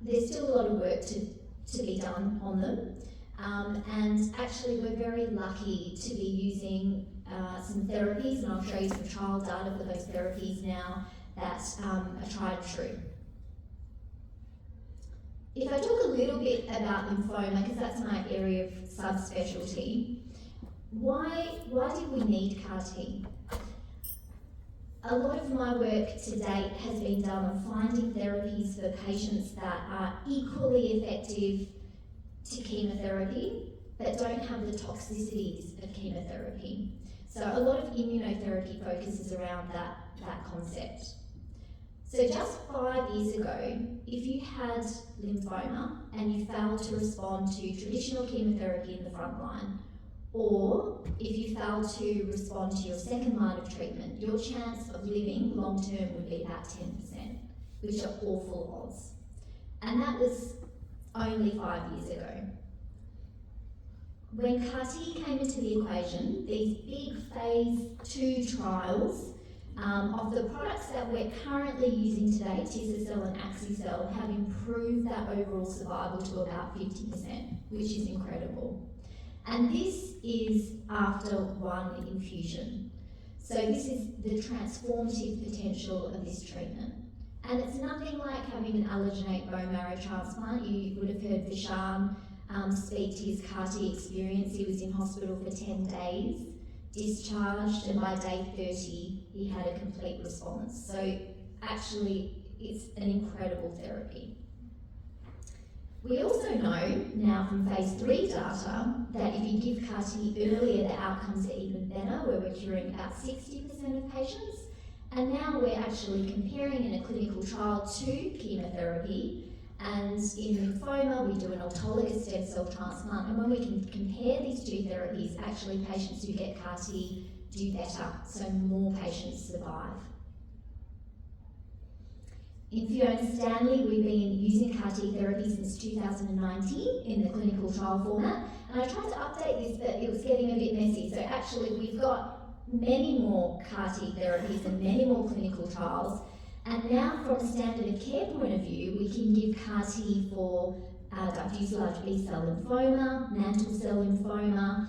there's still a lot of work to be done on them. And actually we're very lucky to be using some therapies, and I'll show you some trial data for those therapies now that are tried and true. If I talk a little bit about lymphoma, because that's my area of subspecialty, why did we need CAR T? A lot of my work to date has been done on finding therapies for patients that are equally effective to chemotherapy, but don't have the toxicities of chemotherapy. So a lot of immunotherapy focuses around that concept. So just 5 years ago, if you had lymphoma and you failed to respond to traditional chemotherapy in the front line, or if you failed to respond to your second line of treatment, your chance of living long term would be about 10%, which are awful odds. And that was only 5 years ago. When CAR T came into the equation, these big phase 2 trials of the products that we're currently using today, Tisacel and Axicel, have improved that overall survival to about 50%, which is incredible. And this is after one infusion. So this is the transformative potential of this treatment. And it's nothing like having an allogeneic bone marrow transplant. You would have heard Vishal speak to his CAR T experience. He was in hospital for 10 days, discharged, and by day 30, he had a complete response. So actually, it's an incredible therapy. We also know now from phase 3 data that if you give CAR T earlier, the outcomes are even better, where we're curing about 60% of patients. And now we're actually comparing in a clinical trial to chemotherapy. And in lymphoma, we do an autologous stem cell transplant. And when we can compare these two therapies, actually patients who get CAR T do better. So more patients survive. In Fiona Stanley, we've been using CAR T therapy since 2019 in the clinical trial format. And I tried to update this, but it was getting a bit messy. So actually, we've got many more CAR T therapies and many more clinical trials. And now, from a standard of care point of view, we can give CAR T for diffuse large B-cell lymphoma, mantle cell lymphoma,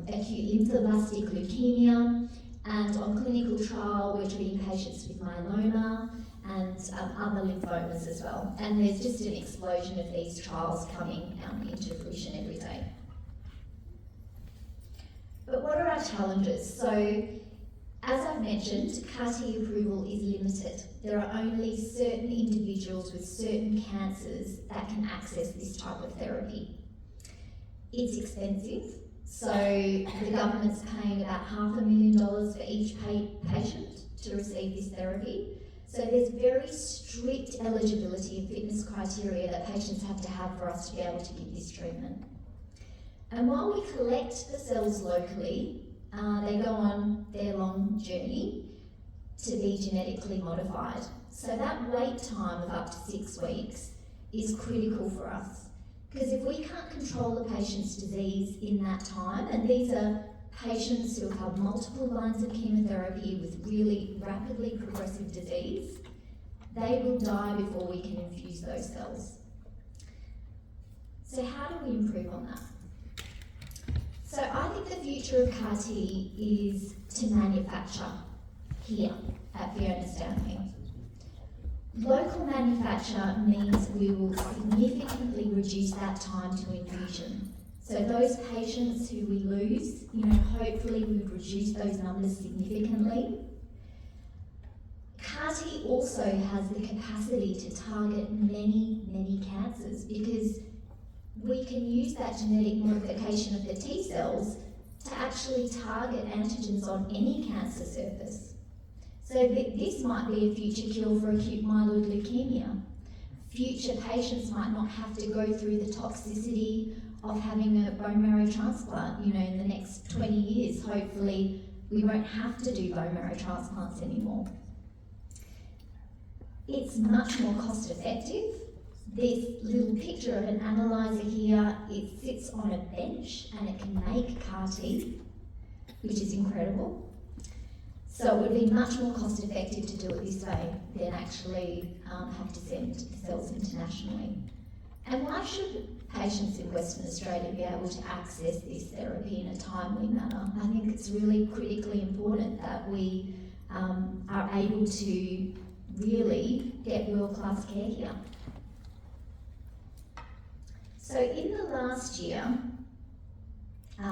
acute lymphoblastic leukemia, and on clinical trial, we're treating patients with myeloma and other lymphomas as well. And there's just an explosion of these trials coming into fruition every day. But what are our challenges? So, as I've mentioned, CAR T approval is limited. There are only certain individuals with certain cancers that can access this type of therapy. It's expensive, so the government's paying about $500,000 for each patient to receive this therapy. So there's very strict eligibility and fitness criteria that patients have to have for us to be able to give this treatment. And while we collect the cells locally, they go on their long journey to be genetically modified. So that wait time of up to 6 weeks is critical for us. Because if we can't control the patient's disease in that time, and these are patients who have had multiple lines of chemotherapy with really rapidly progressive disease, they will die before we can infuse those cells. So how do we improve on that? So I think the future of CAR T is to manufacture here at Fiona Stanley. Local manufacture means we will significantly reduce that time to infusion. So those patients who we lose, hopefully we would reduce those numbers significantly. CAR T also has the capacity to target many, many cancers because we can use that genetic modification of the T cells to actually target antigens on any cancer surface. So this might be a future cure for acute myeloid leukemia. Future patients might not have to go through the toxicity of having a bone marrow transplant. In the next 20 years, hopefully, we won't have to do bone marrow transplants anymore. It's much more cost effective. This little picture of an analyzer here, it sits on a bench and it can make CAR T, which is incredible. So it would be much more cost effective to do it this way than actually have to send the cells internationally. And why should patients in Western Australia be able to access this therapy in a timely manner? I think it's really critically important that we are able to really get world-class care here. So in the last year,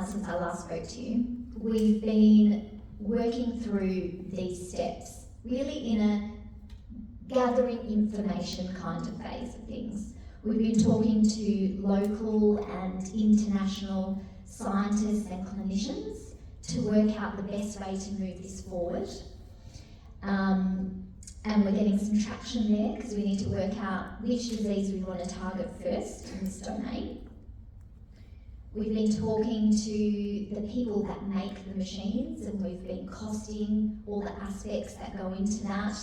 since I last spoke to you, we've been working through these steps, really in a gathering information kind of phase of things. We've been talking to local and international scientists and clinicians to work out the best way to move this forward. And we're getting some traction there because we need to work out which disease we want to target first in this domain. We've been talking to the people that make the machines and we've been costing all the aspects that go into that.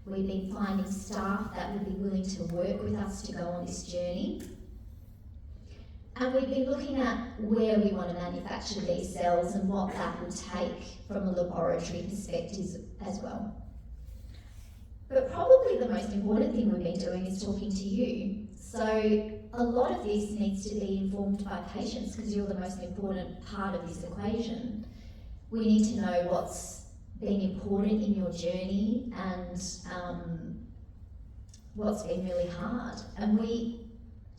We've been finding staff that would be willing to work with us to go on this journey. And we've been looking at where we want to manufacture these cells and what that would take from a laboratory perspective as well. But probably the most important thing we've been doing is talking to you. So a lot of this needs to be informed by patients because you're the most important part of this equation. We need to know what's been important in your journey and what's been really hard. And we,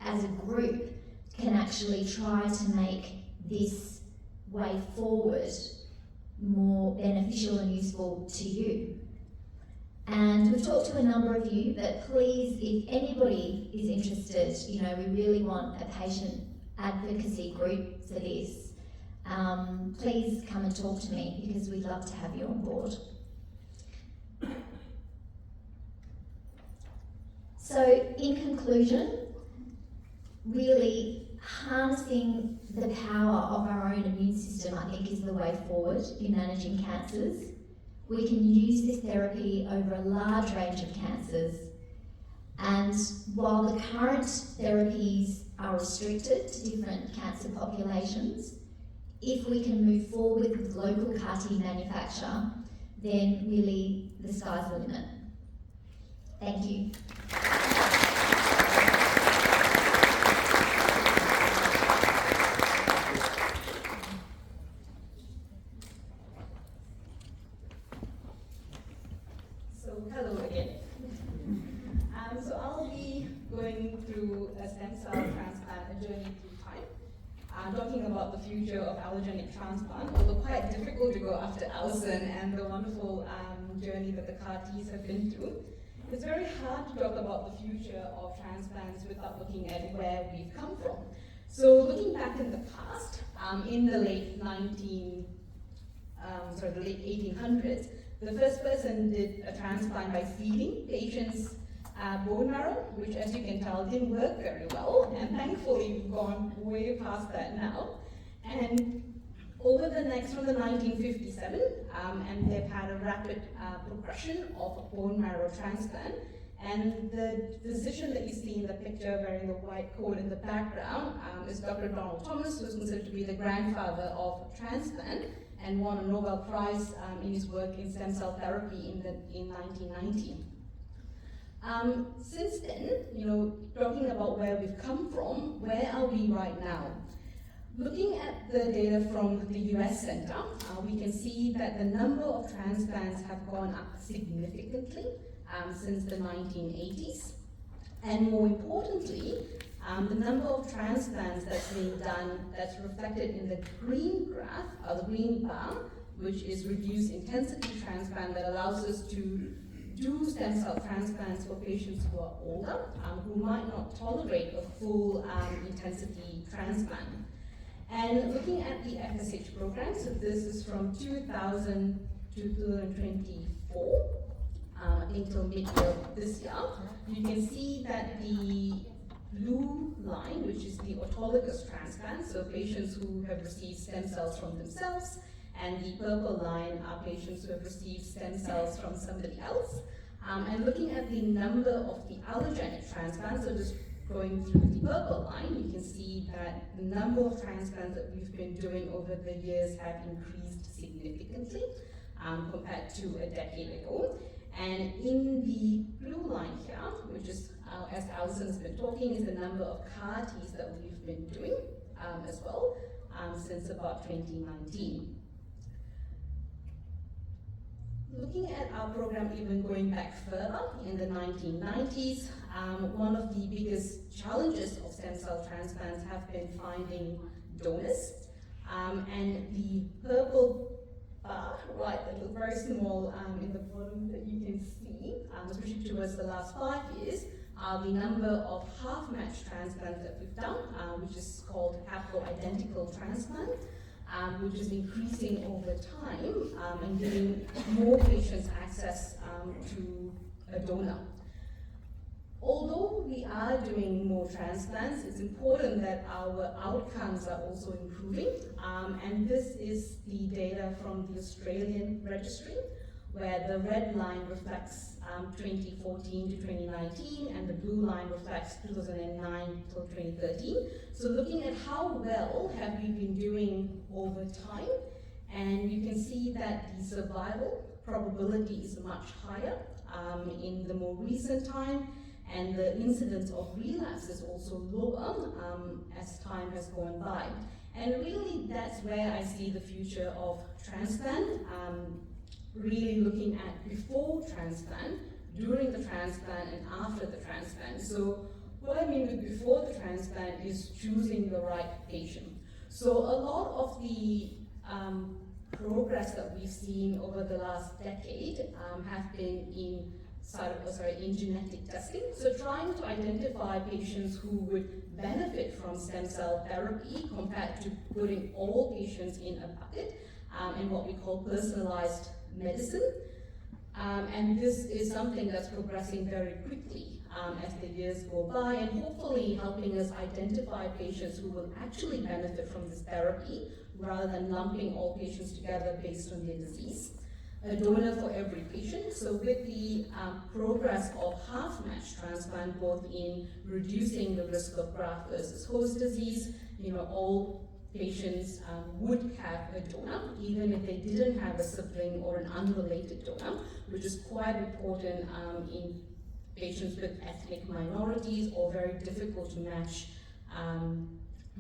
as a group, can actually try to make this way forward more beneficial and useful to you. And we've talked to a number of you, but please, if anybody is interested, we really want a patient advocacy group for this. Please come and talk to me because we'd love to have you on board. So in conclusion, really harnessing the power of our own immune system, I think, is the way forward in managing cancers. We can use this therapy over a large range of cancers, and while the current therapies are restricted to different cancer populations, if we can move forward with local CAR-T manufacture, then really the sky's the limit. Thank you. So hello again. So I'll be going through a stem cell transplant, a journey through time, talking about the future of allogenic transplant, although quite difficult to go after Alison and the wonderful journey that the CAR-Ts have been through. It's very hard to talk about the future of transplants without looking at where we've come from. So looking back in the past, in the late 1800s, the first person did a transplant by feeding patients bone marrow, which, as you can tell, didn't work very well, and thankfully we've gone way past that now. And over the next, from the 1957, and they've had a rapid progression of bone marrow transplant. And the physician that you see in the picture wearing the white coat in the background is Dr. Donald Thomas, who is considered to be the grandfather of transplant and won a Nobel Prize in his work in stem cell therapy in 1990. Since then, talking about where we've come from, where are we right now? Looking at the data from the US Center, we can see that the number of transplants have gone up significantly since the 1980s. And more importantly, the number of transplants that's being done, that's reflected in the green graph, or the green bar, which is reduced intensity transplant that allows us to do stem cell transplants for patients who are older, who might not tolerate a full intensity transplant. And looking at the FSH program, so this is from 2000 to 2024, I think till mid-year this year, you can see that the blue line, which is the autologous transplant, so patients who have received stem cells from themselves, and the purple line are patients who have received stem cells from somebody else. And looking at the number of the allogenic transplants, so just going through the purple line, you can see that the number of transplants that we've been doing over the years have increased significantly compared to a decade ago. And in the blue line here, which is, as Alison's been talking, is the number of CAR-Ts that we've been doing as well since about 2019. Looking at our program even going back further, in the 1990s, one of the biggest challenges of stem cell transplants have been finding donors. And the purple bar, right, that was very small in the bottom that you can see, especially towards the last 5 years, are the number of half-match transplants that we've done, which is called haploidentical transplant. Which is increasing over time and giving more patients access to a donor. Although we are doing more transplants, it's important that our outcomes are also improving. And this is the data from the Australian registry, where the red line reflects 2014 to 2019, and the blue line reflects 2009 till 2013. So looking at how well have we been doing over time, and you can see that the survival probability is much higher in the more recent time, and the incidence of relapse is also lower as time has gone by. And really that's where I see the future of transplant, really looking at before transplant, during the transplant, and after the transplant. So what I mean with before the transplant is choosing the right patient. So a lot of the progress that we've seen over the last decade have been in genetic testing. So trying to identify patients who would benefit from stem cell therapy compared to putting all patients in a bucket and what we call personalized medicine. And this is something that's progressing very quickly as the years go by, and hopefully helping us identify patients who will actually benefit from this therapy rather than lumping all patients together based on their disease. A donor for every patient. So with the progress of half-match transplant, both in reducing the risk of graft versus host disease, all patients would have a donor, even if they didn't have a sibling or an unrelated donor, which is quite important in patients with ethnic minorities or very difficult to match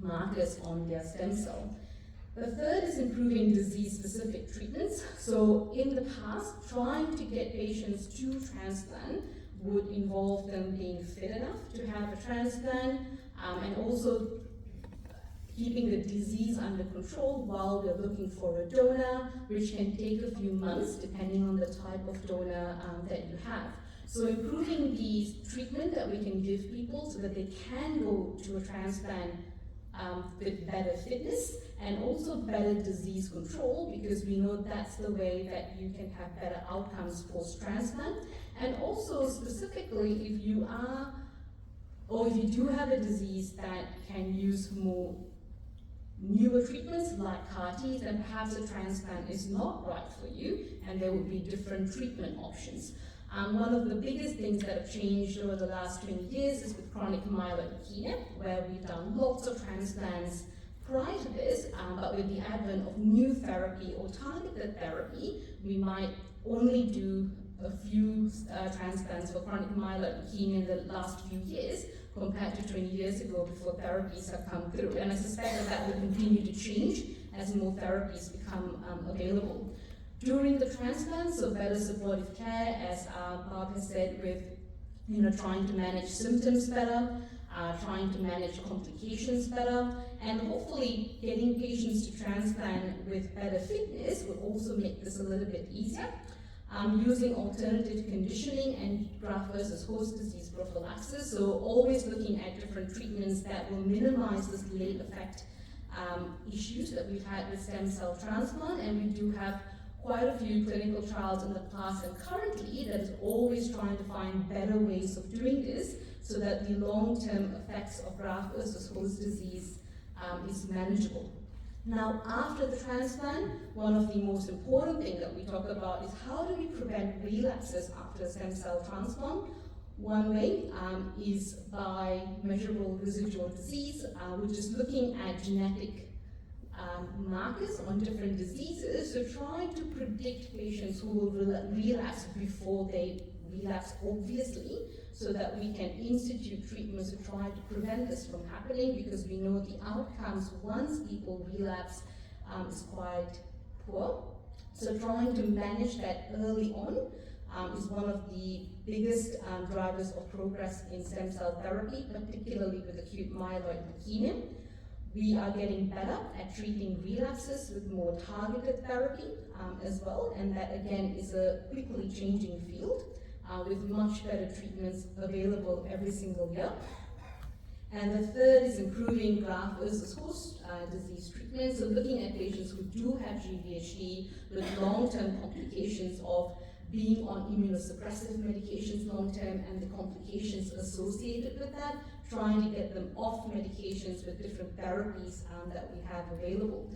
markers on their stem cell. The third is improving disease-specific treatments. So in the past, trying to get patients to transplant would involve them being fit enough to have a transplant, and also keeping the disease under control while we're looking for a donor, which can take a few months depending on the type of donor that you have. So improving the treatment that we can give people so that they can go to a transplant with better fitness and also better disease control, because we know that's the way that you can have better outcomes post-transplant. And also specifically if you are, or if you do have a disease that can use more newer treatments like CAR-T, then perhaps a transplant is not right for you and there would be different treatment options. One of the biggest things that have changed over the last 20 years is with chronic myeloid leukemia, where we've done lots of transplants prior to this, but with the advent of new therapy or targeted therapy, we might only do a few transplants for chronic myeloid leukemia in the last few years compared to 20 years ago before therapies have come through. And I suspect that that will continue to change as more therapies become available. During the transplant, so better supportive care, as Bob has said, with trying to manage symptoms better, trying to manage complications better, and hopefully getting patients to transplant with better fitness will also make this a little bit easier. Using alternative conditioning and graft versus host disease prophylaxis, so always looking at different treatments that will minimize this late effect issues that we've had with stem cell transplant, and we do have quite a few clinical trials in the past and currently that is always trying to find better ways of doing this so that the long-term effects of graft versus host disease is manageable. Now, after the transplant, one of the most important things that we talk about is how do we prevent relapses after stem cell transplant. One way is by measurable residual disease, which is looking at genetic markers on different diseases, so trying to predict patients who will relapse before they relapse, obviously, so that we can institute treatments to try to prevent this from happening, because we know the outcomes once people relapse is quite poor. So trying to manage that early on is one of the biggest drivers of progress in stem cell therapy, particularly with acute myeloid leukemia. We are getting better at treating relapses with more targeted therapy as well, and that again is a quickly changing field with much better treatments available every single year. And the third is improving graft versus host disease treatment, so looking at patients who do have GVHD with long-term complications of being on immunosuppressive medications long-term and the complications associated with that, trying to get them off medications with different therapies that we have available.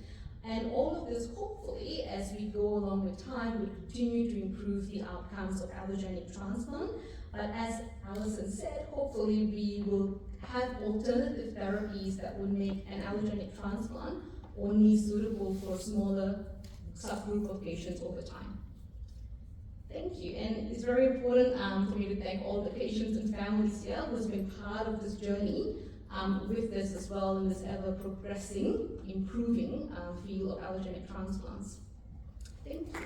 And all of this, hopefully, as we go along with time, will continue to improve the outcomes of allogeneic transplant. But as Alison said, hopefully we will have alternative therapies that would make an allogeneic transplant only suitable for a smaller subgroup of patients over time. Thank you, and it's very important for me to thank all the patients and families here who's been part of this journey with this as well in this ever-progressing, improving field of allogeneic transplants. Thank you.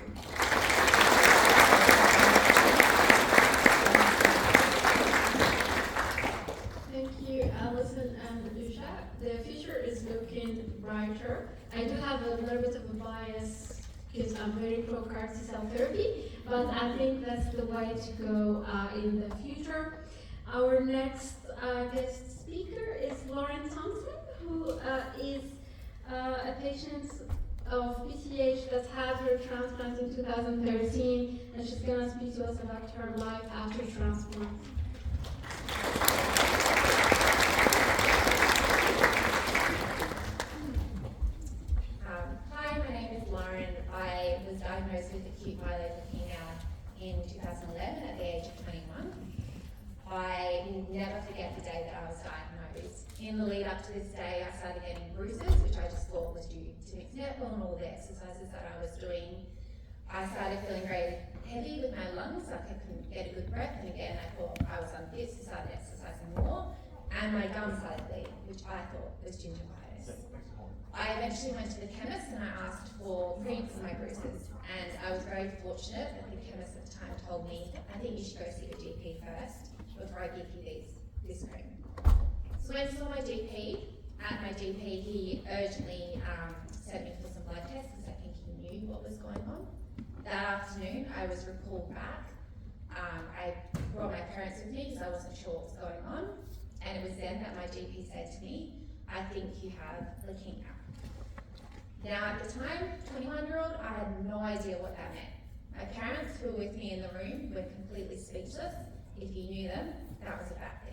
Thank you, Alison and Lucia. The future is looking brighter. I do have a little bit of a bias because I'm very pro CAR T cell therapy, but I think that's the way to go in the future. Our next guest speaker is Lauren Thompson, who is a patient of PTH that had her transplant in 2013, and she's gonna speak to us about her life after transplant. Hi, my name is Lauren. I was diagnosed with acute myeloid leukemia in 2011 at the age of 21. I will never forget the day that I was diagnosed. In the lead up to this day, I started getting bruises, which I just thought was due to mixed netball and all the exercises that I was doing. I started feeling very heavy with my lungs, like I couldn't get a good breath, and again, I thought I was unfit, so started exercising more, and my gums started bleeding, which I thought was gingivitis. I eventually went to the chemist and I asked for cream for my bruises, and I was very fortunate that the chemist at the time told me, I think you should go see your GP first before I give you this cream. So when I saw my GP, he urgently sent me for some blood tests because I think he knew what was going on. That afternoon, I was recalled back. I brought my parents with me because I wasn't sure what was going on, and it was then that my GP said to me, I think you have leukemia. Now at the time, 21-year-old, I had no idea what that meant. My parents who were with me in the room were completely speechless. If you knew them, that was a bad thing.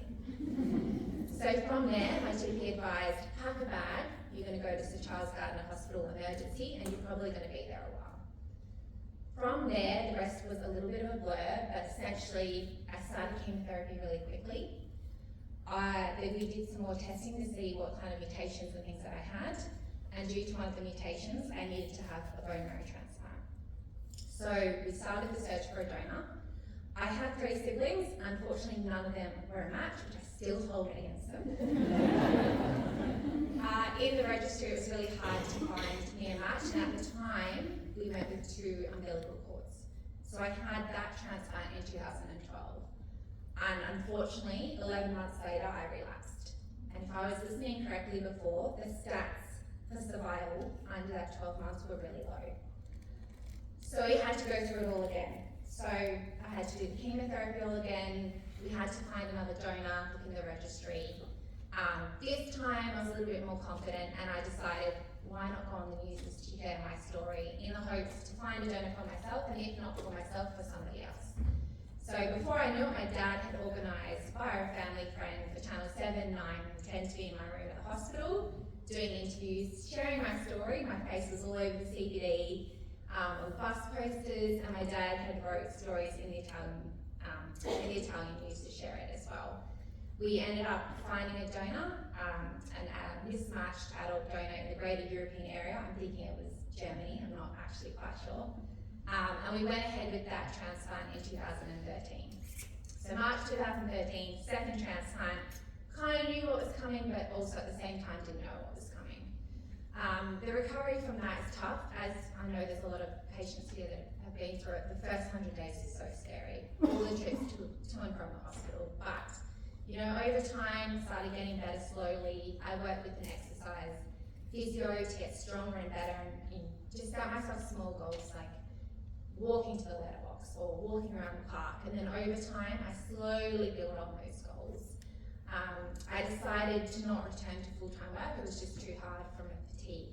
So from there, my GP advised, pack a bag, you're going to go to Sir Charles Gardner Hospital emergency, and you're probably going to be there a while. From there, the rest was a little bit of a blur, but essentially, I started chemotherapy really quickly. We did some more testing to see what kind of mutations and things that I had, and due to one of the mutations, I needed to have a bone marrow transplant. So we started the search for a donor. I had 3 siblings. Unfortunately, none of them were a match, which I still hold against them. In the registry, it was really hard to find me a match, and at the time, we went with 2 umbilical cords. So I had that transplant in 2012. And unfortunately, 11 months later, I relapsed. And if I was listening correctly before, the stats for survival under that 12 months were really low. So we had to go through it all again. So I had to do the chemotherapy all again. We had to find another donor, look in the registry. This time I was a little bit more confident, and I decided, why not go on the news just to share my story in the hopes to find a donor for myself, and if not for myself, for somebody else. So before I knew it, my dad had organised via a family friend for Channel 7, 9 and 10 to be in my room at the hospital, doing interviews, sharing my story. My face was all over the CBD, on bus posters, and my dad had wrote stories in the Italian news to share it as well. We ended up finding a donor, a mismatched adult donor in the greater European area. I'm thinking it was Germany, I'm not actually quite sure. And we went ahead with that transplant in 2013. So March 2013, second transplant, kind of knew what was coming, but also at the same time didn't know what was coming. The recovery from that is tough, as I know there's a lot of patients here that have been through it. The first 100 days is so scary, all the trips to and from the hospital. But, you know, over time, started getting better slowly. I worked with an exercise physio to get stronger and better, and just got myself small goals like walking to the letterbox or walking around the park, and then over time I slowly built on those goals. I decided to not return to full-time work. It was just too hard from a fatigue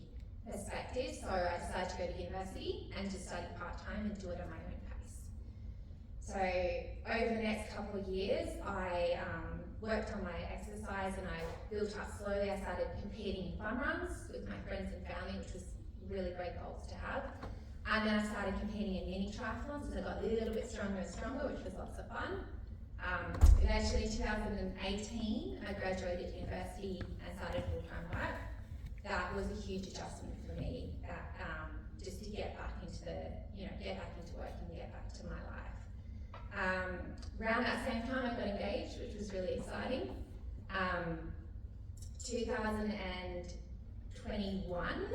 perspective, so I decided to go to university and to study part-time and do it at my own pace. So over the next couple of years I worked on my exercise and I built up slowly. I started competing in fun runs with my friends and family, which was really great goals to have. And then I started competing in mini triathlons as I got a little bit stronger and stronger, which was lots of fun. Eventually in 2018, I graduated university and started full-time work. That was a huge adjustment for me, that, just to get back into work and get back to my life. Around that same time I got engaged, which was really exciting. 2021,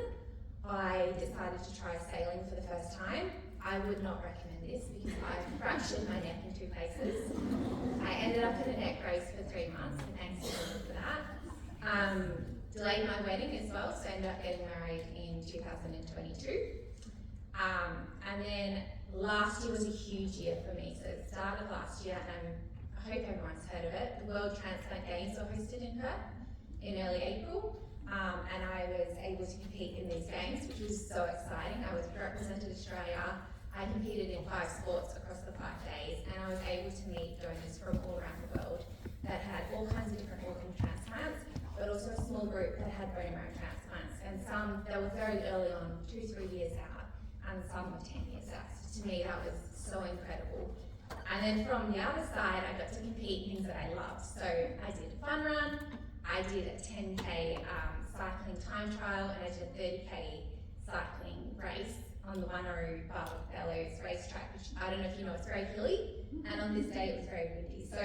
I decided to try sailing for the first time. I would not recommend this because I fractured my neck in 2 places. I ended up in a neck brace for 3 months, and thanks for that. Delayed my wedding as well, so I ended up getting married in 2022. And then last year was a huge year for me. So it started last year, and I hope everyone's heard of it. The World Transplant Games were hosted in Perth in early April. and I was able to compete in these games, which was so exciting. I was represented Australia. I competed in 5 sports across the 5 days, and I was able to meet donors from all around the world that had all kinds of different organ transplants, but also a small group that had bone marrow transplants, and some that were very early on, 2-3 years out, and some were 10 years out. So to me, that was so incredible. And then from the other side, I got to compete in things that I loved. So I did a fun run, I did a 10K cycling time trial, and I did a 30K cycling race on the Wanneroo Bellows racetrack, which I don't know if you know, it's very hilly, and on this day it was very windy. So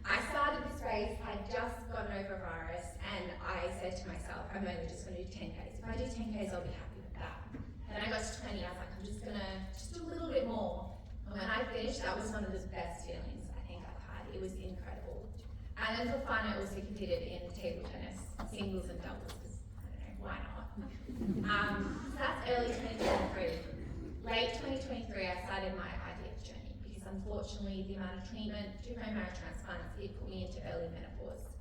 I started this race, I'd just gotten over a virus, and I said to myself, I'm only just going to do 10Ks. If I do 10Ks, I'll be happy with that. And I got to 20, I was like, I'm just going to just do a little bit more. And when I finished, that was one of the best feelings I think I've had. It was incredible. And then for fun, I also competed in table tennis, singles and doubles, because I don't know, why not? So that's early 2023. Late 2023, I started my IVF journey because unfortunately the amount of treatment, 2 bone marrow transplants, it put me into early menopause.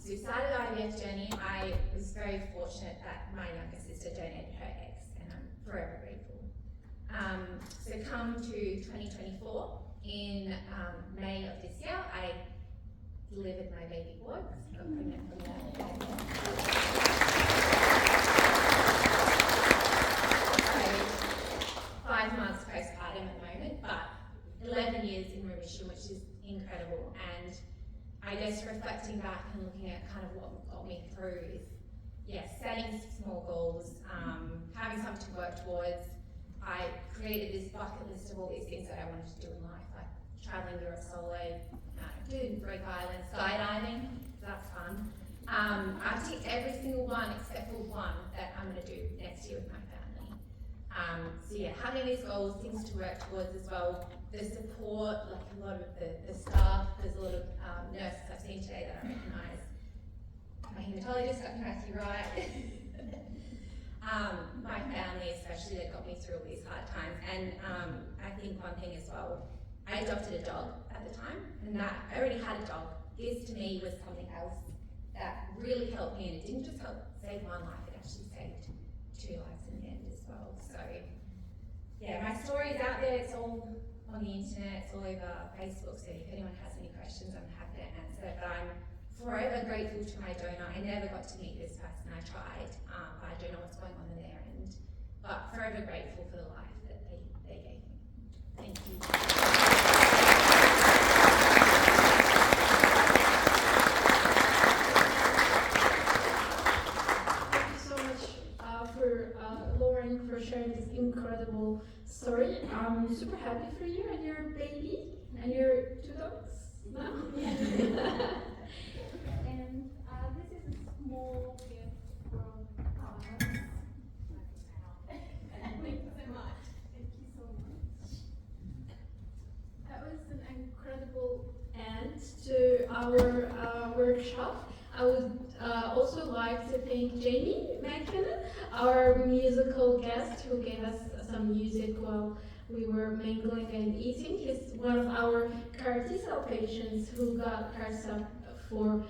So we started the IVF journey. I was very fortunate that my younger sister donated her eggs, and I'm forever grateful. So come to 2024, in May of this year, I delivered my baby boy. So I'm pregnant from that. 5 months postpartum at the moment, but 11 years in remission, which is incredible. And I guess reflecting back and looking at kind of what got me through is, setting small goals, having something to work towards. I created this bucket list of all these things that I wanted to do in life, like traveling Europe solo, doing Greek island, skydiving, that's fun. I ticked every single one except for one that I'm going to do next year with my family. Having these goals, things to work towards as well. The support, like a lot of the staff, there's a lot of nurses I've seen today that I recognise. My haematologist, Dr. Matthew Wright. My family especially, that got me through all these hard times. And I think one thing as well, I adopted a dog at the time, and that I already had a dog. This to me was something else that really helped me, and it didn't just help save one life, it actually saved 2 lives in the end as well. So my story is out there, it's all on the internet, it's all over Facebook, so if anyone has any questions, I'm happy to answer. But I'm forever grateful to my donor. I never got to meet this person, I tried, but I don't know what's going on in their end. But forever grateful for the life that they gave me. Thank you. Lauren, for sharing this incredible story. I'm super happy for you and your baby and your 2 dogs. No? And this is a small gift from us. Thank you so much. Thank you so much. That was an incredible end to our workshop. I would also like to thank Jamie McKinnon, our musical guest, who gave us some music while we were mingling and eating. He's one of our CAR T-cell patients who got CAR T-cell for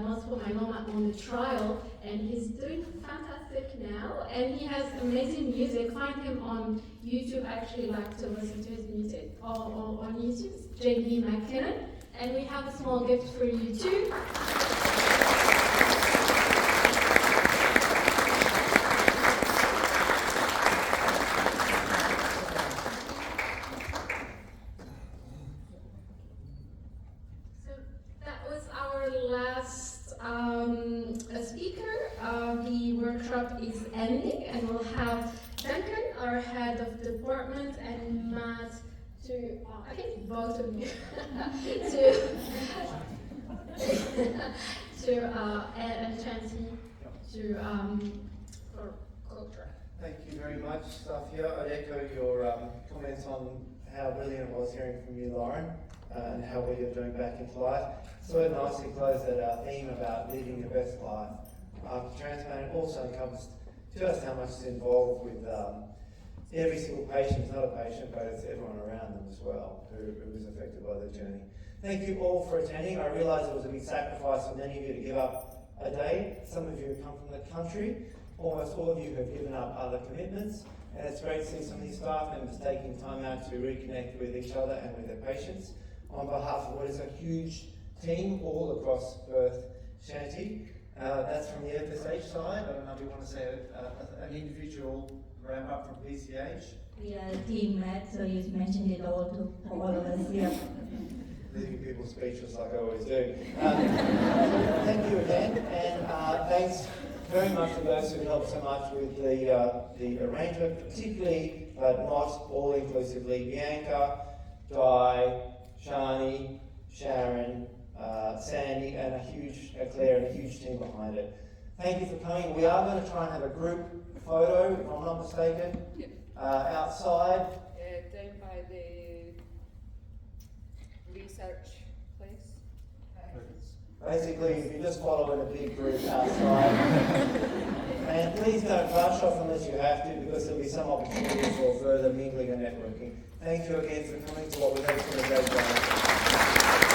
multiple myeloma on the trial, and he's doing fantastic now, and he has amazing music. Find him on YouTube. I actually like to listen to his music on YouTube. It's Jamie McKinnon, and we have a small gift for you too. Speaker. The workshop is ending, and we'll have Duncan, our head of department, and Matt, I think both of you, and Chancy for culture. Thank you very much, Safia. I'd echo your comments on how brilliant it was hearing from you, Lauren, and how well you're doing back into life. So nice to close that our theme about living your best life after transplant. It also encompassed just how much is involved with every single patient. It's not a patient, but it's everyone around them as well who was affected by the journey. Thank you all for attending. I realise it was a big sacrifice for many of you to give up a day. Some of you have come from the country. Almost all of you have given up other commitments. And it's great to see some of these staff members taking time out to reconnect with each other and with their patients on behalf of what is a huge team all across Perth Shanty. That's from the FSH side. I don't know if you want to say an individual ramp up from PCH. We are a team, Matt, so you've mentioned it all to all of us here. Leaving people speechless like I always do. Thank you again, and thanks very much to those who helped so much with the arrangement, particularly, but not all inclusively, Bianca, Di, Shani, Sharon, Sandy, and Claire, and a huge team behind it. Thank you for coming. We are going to try and have a group photo, if I'm not mistaken, outside. Down by the research place. Basically, if you just follow in a big group outside. And please don't rush off unless you have to, because there'll be some opportunity for further mingling and networking. Thank you again for coming to what we hope is a great day.